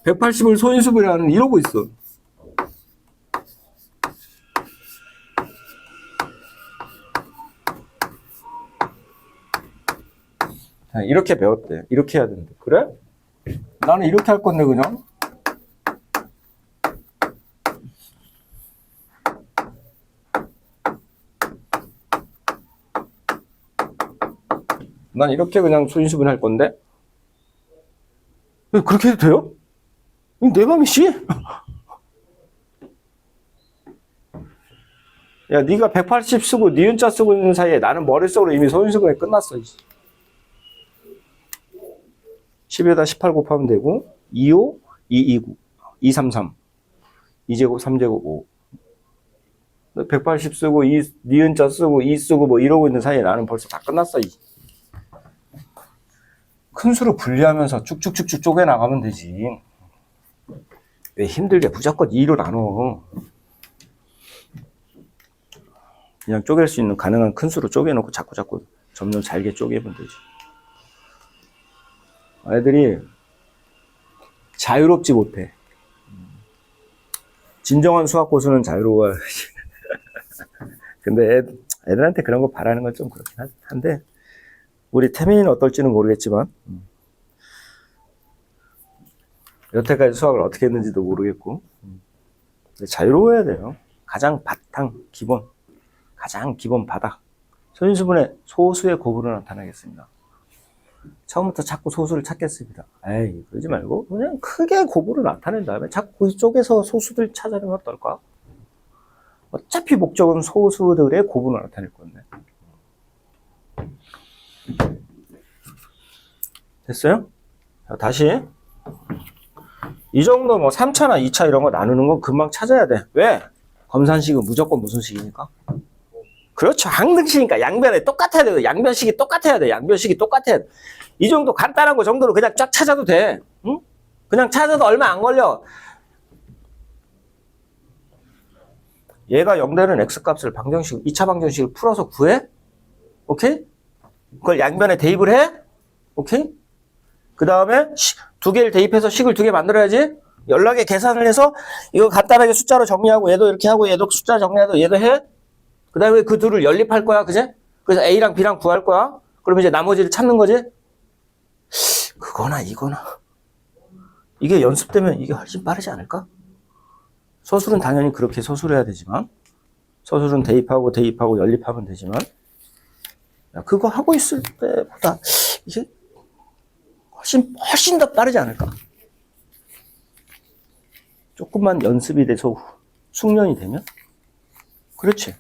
180을 소인수분해하는 이러고 있어. 이렇게 배웠대. 이렇게 해야 된대. 그래? 나는 이렇게 할 건데 그냥. 난 이렇게 그냥 소인수분 할 건데. 그렇게 해도 돼요? 내 맘이지. 야, 네가 180 쓰고 니은자 쓰고 있는 사이에 나는 머릿속으로 이미 소인수분해 끝났어. 10에다 18 곱하면 되고 25, 229, 233, 2제곱, 3제곱, 5. 180 쓰고 니은자 쓰고 2 쓰고 뭐 이러고 있는 사이에 나는 벌써 다 끝났어. 큰 수로 분리하면서 쭉쭉쭉쭉 쪼개나가면 되지. 왜 힘들게 무조건 2로 나눠. 그냥 쪼갤 수 있는 가능한 큰 수로 쪼개놓고 자꾸 점점 잘게 쪼개면 되지. 애들이 자유롭지 못해. 진정한 수학 고수는 자유로워야지. 근데 애들한테 그런 거 바라는 건 좀 그렇긴 한데, 우리 태민이는 어떨지는 모르겠지만, 여태까지 수학을 어떻게 했는지도 모르겠고, 자유로워야 돼요. 가장 바탕, 기본, 가장 기본 바닥. 소인수분의 소수의 곱으로 나타나겠습니다. 처음부터 자꾸 소수를 찾겠습니다. 에이, 그러지 말고 그냥 크게 곱으로 나타낸 다음에 자꾸 그쪽에서 소수들 찾아내면 어떨까? 어차피 목적은 소수들의 곱으로 나타낼 건데. 됐어요? 자, 다시. 이 정도 뭐 3차나 2차 이런 거 나누는 건 금방 찾아야 돼. 왜? 검산식은 무조건 무슨 식이니까? 그렇죠. 항등식이니까 양변에 똑같아야 돼. 양변식이 똑같아야 돼. 양변식이 똑같아야 돼. 이 정도 간단한 거 정도로 그냥 쫙 찾아도 돼. 응? 그냥 찾아도 얼마 안 걸려. 얘가 0되는 x값을 방정식, 2차 방정식을 풀어서 구해? 오케이? 그걸 양변에 대입을 해? 오케이? 그 다음에 두 개를 대입해서 식을 두 개 만들어야지. 연락에 계산을 해서 이거 간단하게 숫자로 정리하고 얘도 이렇게 하고 얘도 숫자 정리하고 얘도 해. 그 다음에 그 둘을 연립할 거야. 그제? 그래서 A랑 B랑 구할 거야. 그러면 이제 나머지를 찾는 거지. 그거나 이거나. 이게 연습되면 이게 훨씬 빠르지 않을까? 서술은 당연히 그렇게 서술해야 되지만, 서술은 대입하고 연립하면 되지만, 그거 하고 있을 때보다 이게 훨씬 더 빠르지 않을까? 조금만 연습이 돼서 숙련이 되면? 그렇지.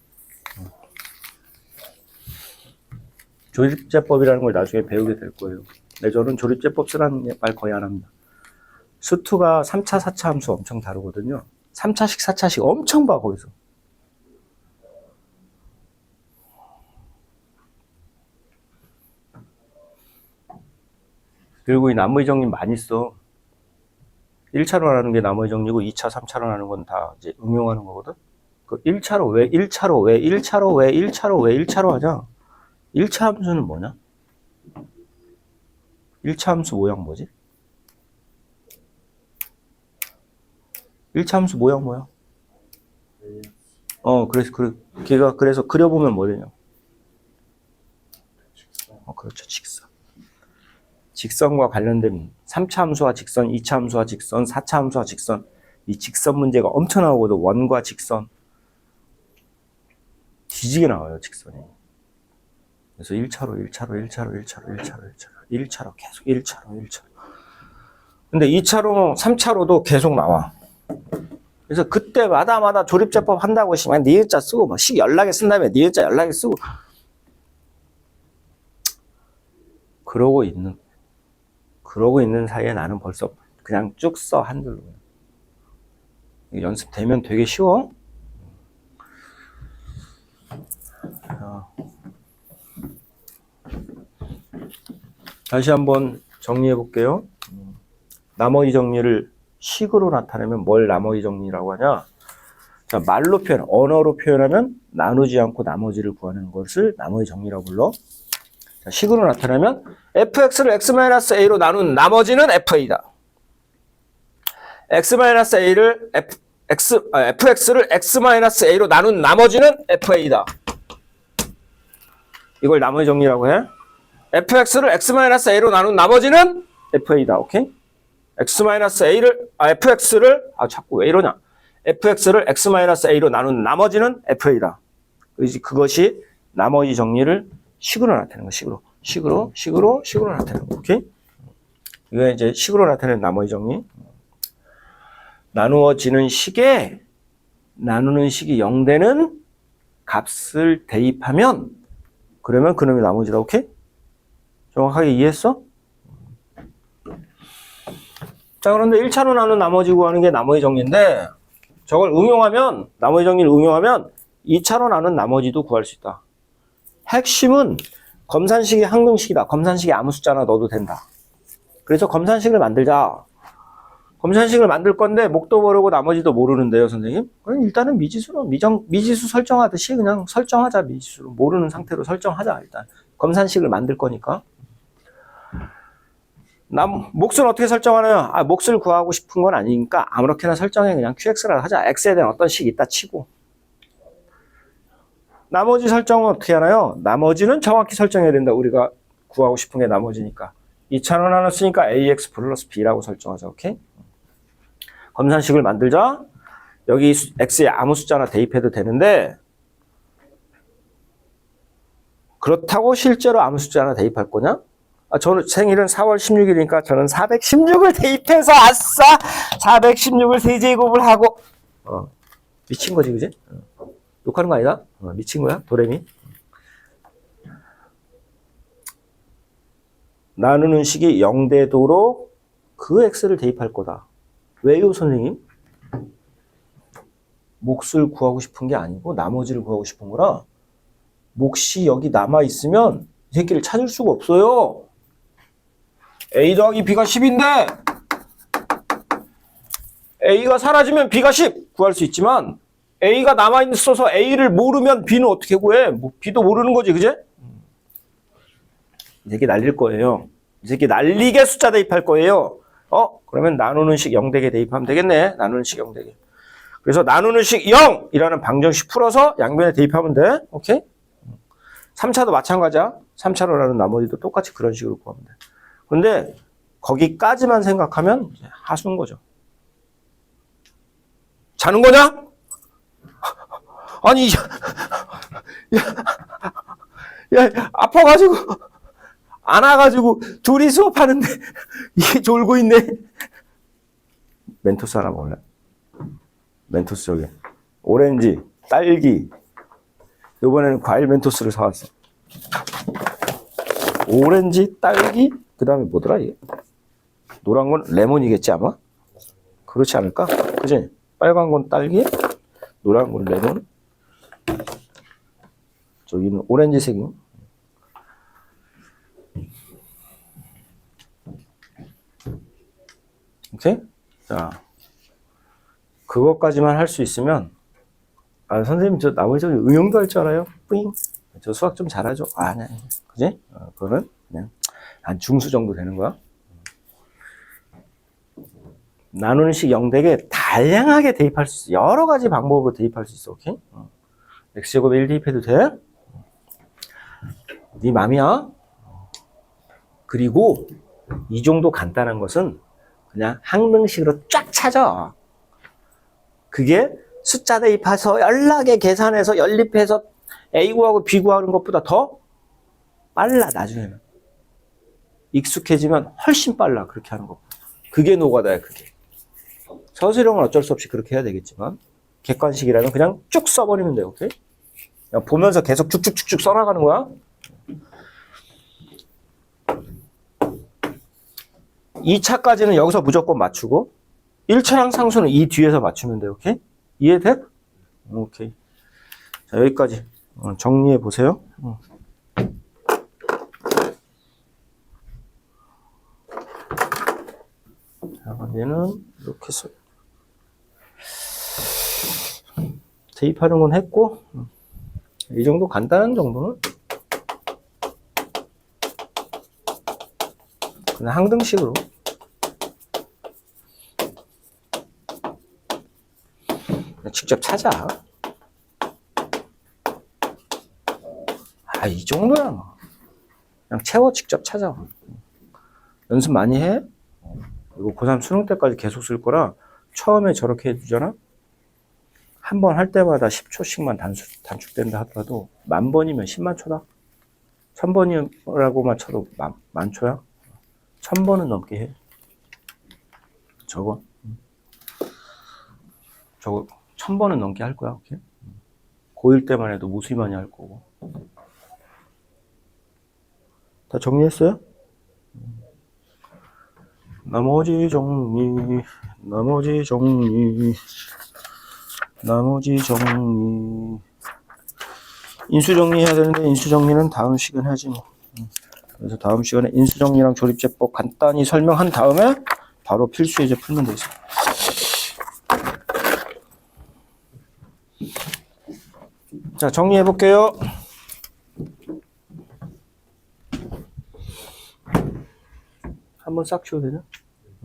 조립제법이라는 걸 나중에 배우게 될 거예요. 근데 저는 조립제법 쓰라는 말 거의 안 합니다. 수투가 3차, 4차 함수 엄청 다르거든요. 3차식, 4차식 엄청 봐, 거기서. 그리고 이 나머지 정리 많이 써. 1차로 하는 게 나머지 정리고 2차, 3차로 하는 건 다 이제 응용하는 거거든. 그 1차로 왜 1차로 하냐? 1차 함수는 뭐냐? 1차 함수 모양 뭐지? 1차 함수 모양 뭐야? 그래서 그려보면 뭐 되냐? 그렇죠. 직선. 직선과 관련된 3차 함수와 직선, 2차 함수와 직선, 4차 함수와 직선. 이 직선 문제가 엄청 나오거든. 원과 직선. 뒤지게 나와요, 직선이. 그래서 1차로 계속 1차로. 근데 2차로, 3차로도 계속 나와. 그래서 그때마다 조립제법 한다고 하시면 니은자 쓰고, 막 식 연락에 쓴 다음에 니은자 연락에 쓰고. 그러고 있는 사이에 나는 벌써 그냥 쭉 써, 한줄로. 연습되면 되게 쉬워. 다시 한번 정리해 볼게요. 나머지 정리를 식으로 나타내면 뭘 나머지 정리라고 하냐? 자, 말로 표현, 언어로 표현하면 나누지 않고 나머지를 구하는 것을 나머지 정리라고 불러. 자, 식으로 나타내면 fx를 x-a로 나눈 나머지는 fa이다. fx를 x-a로 나눈 나머지는 fa이다. 이걸 나머지 정리라고 해. fx를 x-a로 나눈 나머지는 fa이다. 오케이? fx를 자꾸 왜 이러냐? fx를 x-a로 나눈 나머지는 fa이다. 그것이 나머지 정리를 식으로 나타내는 거. 식으로 나타내는 거. 오케이? 이거 이제 식으로 나타내는 나머지 정리. 나누어지는 식에 나누는 식이 0되는 값을 대입하면 그러면 그놈이 나머지다. 오케이? 정확하게 이해했어? 자, 그런데 1차로 나눈 나머지 구하는 게 나머지 정리인데 저걸 응용하면, 나머지 정리를 응용하면 2차로 나눈 나머지도 구할 수 있다. 핵심은 검산식이 항등식이다. 검산식에 아무 숫자나 넣어도 된다. 그래서 검산식을 만들자. 검산식을 만들 건데 목도 모르고 나머지도 모르는데요, 선생님? 그럼 일단은 미지수 설정하듯이 그냥 설정하자. 미지수로 모르는 상태로 설정하자. 일단 검산식을 만들 거니까. 몫은 어떻게 설정하나요? 몫을 구하고 싶은 건 아니니까 아무렇게나 설정해. 그냥 QX라 하자. X에 대한 어떤 식이 있다 치고. 나머지 설정은 어떻게 하나요? 나머지는 정확히 설정해야 된다. 우리가 구하고 싶은 게 나머지니까. 2차원 하나 쓰니까 AX 플러스 B라고 설정하자. 오케이? 검산식을 만들자. 여기 X에 아무 숫자나 대입해도 되는데 그렇다고 실제로 아무 숫자나 대입할 거냐? 저는 생일은 4월 16일이니까 저는 416을 대입해서 아싸! 416을 세제곱을 하고 미친 거지, 그지? 욕하는 거 아니다? 미친 거야? 도레미? 나누는 식이 0되도록 그 x를 대입할 거다. 왜요, 선생님? 몫을 구하고 싶은 게 아니고 나머지를 구하고 싶은 거라 몫이 여기 남아있으면 이 새끼를 찾을 수가 없어요. a 더하기 b가 10인데 a가 사라지면 b가 10 구할 수 있지만 a가 남아있어서 a를 모르면 b는 어떻게 구해? b도 모르는 거지, 그제? 이 새끼 날릴 거예요. 이 새끼 날리게 숫자 대입할 거예요. 그러면 나누는 식 0되게 대입하면 되겠네. 나누는 식 0되게. 그래서 나누는 식 0이라는 방정식 풀어서 양변에 대입하면 돼. 오케이? 3차도 마찬가지야. 3차로 나눈 나머지도 똑같이 그런 식으로 구하면 돼. 근데 거기까지만 생각하면 이제 하수인 거죠. 자는 거냐? 아니, 야, 아파가지고, 안 와가지고, 둘이 수업하는데, 이게 졸고 있네. 멘토스 하나 먹을래? 멘토스 저기. 오렌지, 딸기. 이번에는 과일 멘토스를 사왔어. 오렌지, 딸기, 그 다음에 뭐더라, 이게? 노란 건 레몬이겠지, 아마? 그렇지 않을까? 그지? 빨간 건 딸기, 노란 건 레몬, 저기는 오렌지색이. 오케이? 자, 그것까지만 할 수 있으면, 선생님, 저 나머지 응용도 할 줄 알아요? 뿌잉. 저 수학 좀 잘하죠? 아니야. 그지? 그거는 그냥 한 중수 정도 되는 거야. 나누는 식 0되게 다양하게 대입할 수 있어. 여러 가지 방법으로 대입할 수 있어. 오케이? x제곱에 1 대입해도 돼? 네 맘이야. 그리고 이 정도 간단한 것은 그냥 항등식으로 쫙 찾아. 그게 숫자 대입해서 연락에 계산해서 연립해서 A 구하고 B 구하는 것보다 더 빨라, 나중에는. 익숙해지면 훨씬 빨라, 그렇게 하는 거. 그게 노가다야, 그게. 서술형은 어쩔 수 없이 그렇게 해야 되겠지만, 객관식이라면 그냥 쭉 써버리면 돼요, 오케이? 그냥 보면서 계속 쭉쭉쭉쭉 써나가는 거야. 2차까지는 여기서 무조건 맞추고, 1차랑 상수는 이 뒤에서 맞추면 돼요, 오케이? 이해돼? 오케이. 자, 여기까지. 정리해 보세요. 자, 얘는 이렇게 써. 대입하는 건 했고, 이 정도 간단한 정도는 그냥 항등식으로. 직접 찾아. 이 정도야. 그냥 채워 직접 찾아. 연습 많이 해. 이거 고3 수능 때까지 계속 쓸 거라 처음에 저렇게 해주잖아. 한 번 할 때마다 10초씩만 단축된다 하더라도 10,000번이면 10만 초다. 1000번이라고만 쳐도 만 초야. 1000번은 넘게 해. 저거 1000번은 넘게 할 거야. 오케이? 고1 때만 해도 무수히 많이 할 거고. 다 정리했어요? 나머지 정리. 인수 정리해야 되는데 인수 정리는 다음 시간에 하지 뭐. 그래서 다음 시간에 인수 정리랑 조립제법 간단히 설명한 다음에 바로 필수 예제 풀면 되겠어. 자, 정리해 볼게요. 한번 싹 치워도 되냐?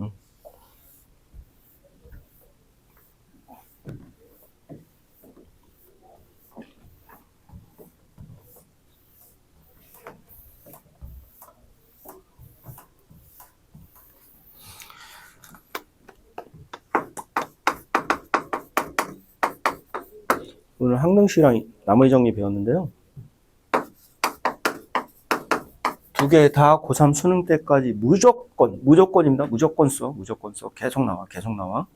응. 오늘 항등식이랑 나머지 정리 배웠는데요. 두 개 다 고3 수능 때까지 무조건입니다. 무조건 써. 계속 나와.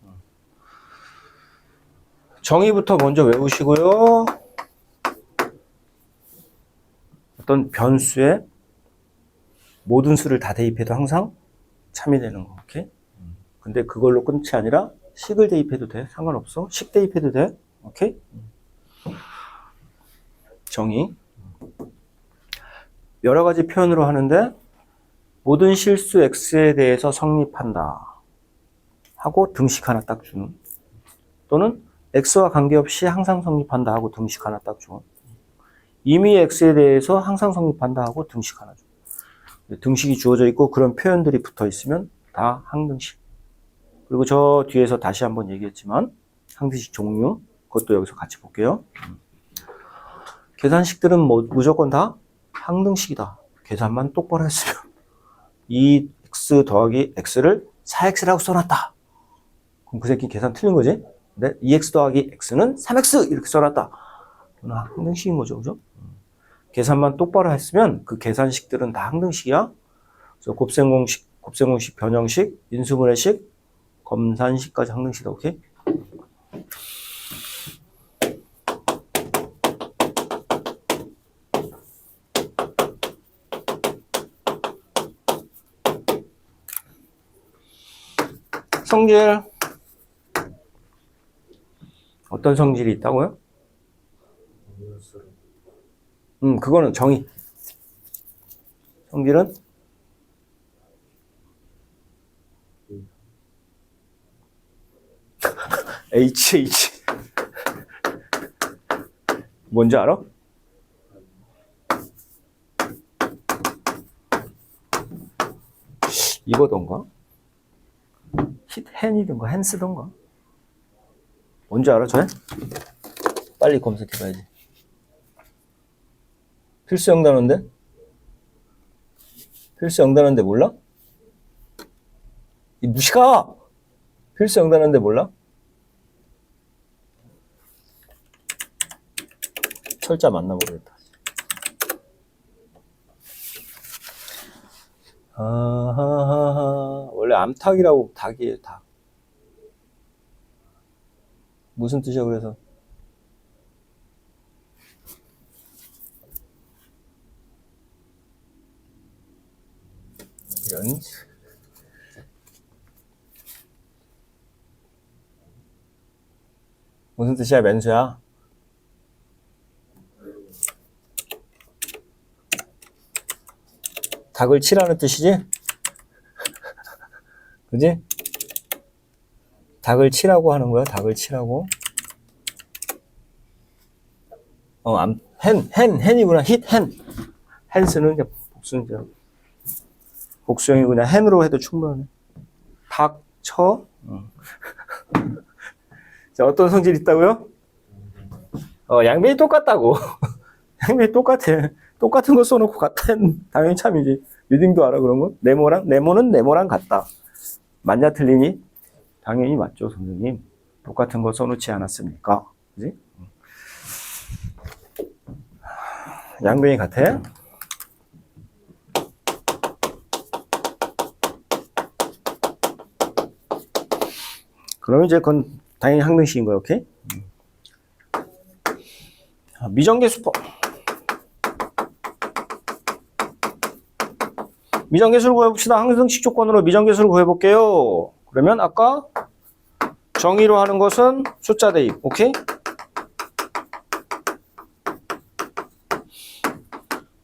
정의부터 먼저 외우시고요. 어떤 변수에 모든 수를 다 대입해도 항상 참이되는 거. 오케이? 근데 그걸로 끝이 아니라 식을 대입해도 돼. 상관없어. 식 대입해도 돼. 오케이? 정의. 여러 가지 표현으로 하는데 모든 실수 x에 대해서 성립한다 하고 등식 하나 딱 주는, 또는 x와 관계없이 항상 성립한다 하고 등식 하나 딱 주는, 이미 x에 대해서 항상 성립한다 하고 등식 하나 줘. 등식이 주어져 있고 그런 표현들이 붙어 있으면 다 항등식. 그리고 저 뒤에서 다시 한번 얘기했지만 항등식 종류, 그것도 여기서 같이 볼게요. 계산식들은 무조건 다 항등식이다. 계산만 똑바로 했으면 2x 더하기 x를 4x라고 써놨다. 그럼 그 새끼 계산 틀린 거지? 근데 2x 더하기 x는 3x 이렇게 써놨다. 그건 항등식인 거죠. 그죠? 계산만 똑바로 했으면 그 계산식들은 다 항등식이야. 그래서 곱셈공식, 변형식, 인수분해식, 검산식까지 항등식이다. 오케이? 성질. 어떤 성질이 있다고요? 그거는 정의. 성질은 HH. 뭔지 알아? 이거던가? 헨이든가 헨스던가? 뭔지 알아, 저? 빨리 검색해봐야지. 필수 영단어인데? 필수 영단어인데 몰라? 이 무시가! 필수 영단어인데 몰라? 철자 맞나 모르겠다. 아하하하. 원래 암탉이라고 닭이에요, 닭. 무슨 뜻이야, 그래서? 이런. 무슨 뜻이야, 맨수야? 닭을 치라는 뜻이지? 그지? 닭을 치라고 하는 거야, 닭을 치라고. 헨이구나, 헨스는 이제 복수인데. 복수형이 그냥 헨으로 해도 충분하네. 닭, 쳐. 자, 어떤 성질이 있다고요? 양변이 똑같다고. 양변이 똑같아. 똑같은 거 써놓고 같은, 당연히 참이지. 유딩도 알아, 그런 거? 네모는 네모랑 같다. 맞냐, 틀리니? 당연히 맞죠, 선생님. 똑같은 거 써놓지 않았습니까? 그지? 양변이 같아? 그러면 이제 그건 당연히 항등식인 거야, 오케이? 미정계수법. 미정계수를 구해봅시다. 항등식 조건으로 미정계수를 구해볼게요. 그러면 아까 정의로 하는 것은 숫자 대입, 오케이?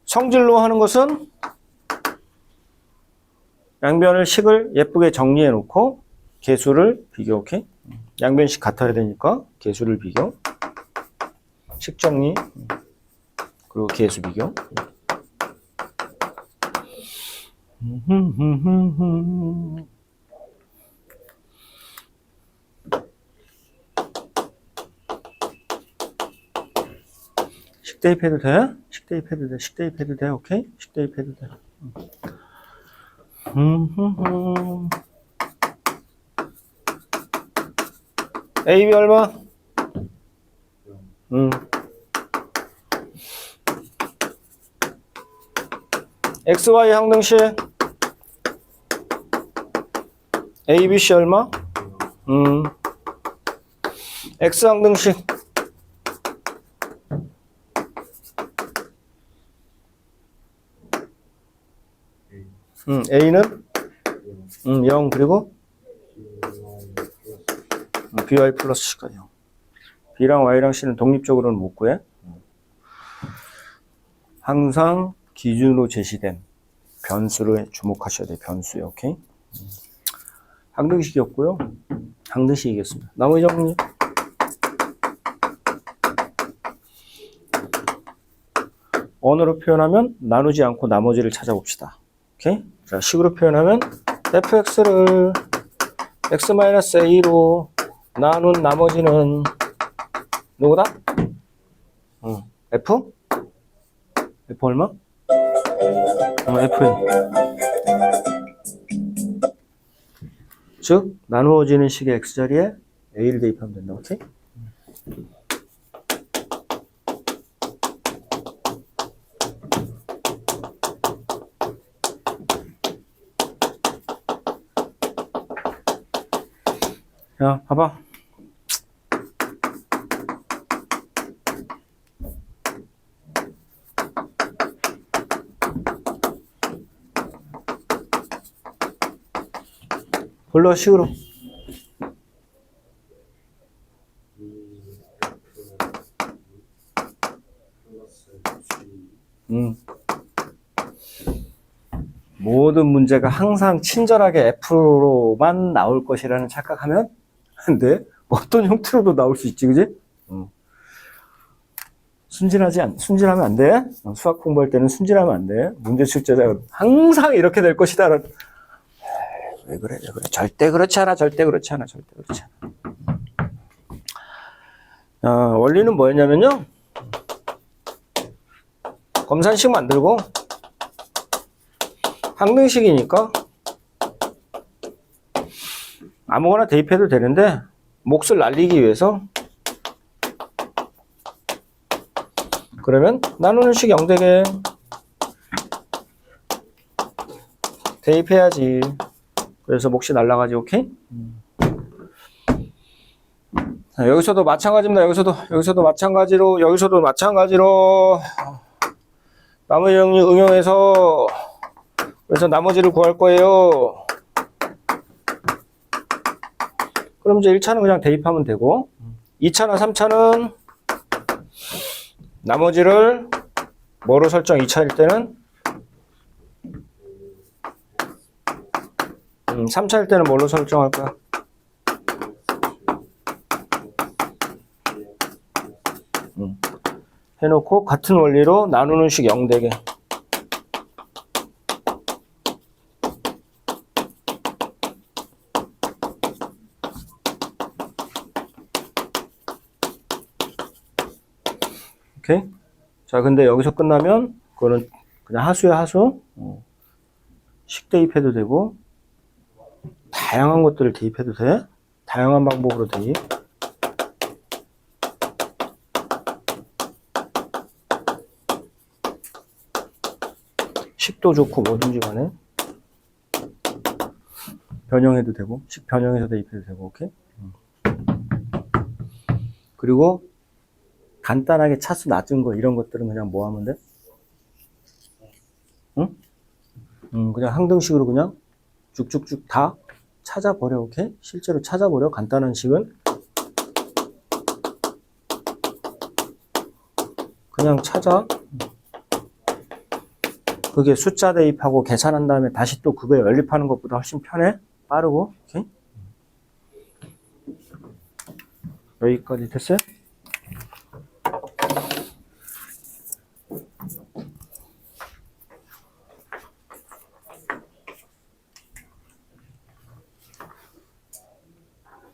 성질로 하는 것은 양변을 식을 예쁘게 정리해 놓고 계수를 비교, 오케이? 양변식 같아야 되니까 계수를 비교, 식 정리, 그리고 계수 비교. 식 대입해도 돼? 식 대입해도 돼? 식 대입해도 돼? 오케이? 식 대입해도 돼. AB 얼마? XY 항등식 ABC 얼마? X 항등식 A는 0 그리고 BY 플러스 C가 0. B랑 Y랑 C는 독립적으로는 못 구해. 항상 기준으로 제시된 변수를 주목하셔야 돼요. 변수요. 오케이? 항등식이었고요. 항등식이겠습니다. 나머지 정리. 언어로 표현하면 나누지 않고 나머지를 찾아봅시다. 오케이? 자, 식으로 표현하면 fx를 x-a로 나눈 나머지는 누구다? f? f 얼마? fn. 즉 나누어지는 식의 x자리에 a를 대입하면 된다. 오케이? 야, 봐봐. 불러, 식으로. 모든 문제가 항상 친절하게 F로만 나올 것이라는 착각하면 안 돼. 어떤 형태로도 나올 수 있지, 그지? 순진하면 안 돼. 수학 공부할 때는 순진하면 안 돼. 문제 출제자가 항상 이렇게 될 것이다. 왜 그래? 절대 그렇지 않아. 절대 그렇지 않아. 원리는 뭐였냐면요. 검산식 만들고 항등식이니까 아무거나 대입해도 되는데 몫을 날리기 위해서 그러면 나누는 식 0되게 대입해야지. 그래서 몫이 날라가지. 오케이? 자, 여기서도 마찬가지입니다. 여기서도 마찬가지로 나머지 정리 응용해서 그래서 나머지를 구할 거예요. 그럼 이제 1차는 그냥 대입하면 되고 2차나 3차는 나머지를 뭐로 설정? 2차일 때는 3차일 때는 뭘로 설정할 거야? 해놓고 같은 원리로 나누는 식 0되게 오케이? 자, 근데 여기서 끝나면 그거는 그냥 하수야, 하수. 식 대입해도 되고 다양한 것들을 대입해도 돼. 다양한 방법으로 대입. 식도 좋고 뭐든지 간에 변형해도 되고 식 변형해서 대입해도 되고. 오케이? 그리고 간단하게 차수 낮은 거 이런 것들은 그냥 뭐 하면 돼? 응? 그냥 항등식으로 그냥 쭉쭉쭉 다 찾아버려. 오케이? 실제로 찾아버려. 간단한 식은 그냥 찾아. 그게 숫자 대입하고 계산한 다음에 다시 또 그거에 연립하는 것보다 훨씬 편해. 빠르고. 오케이? 여기까지 됐어요?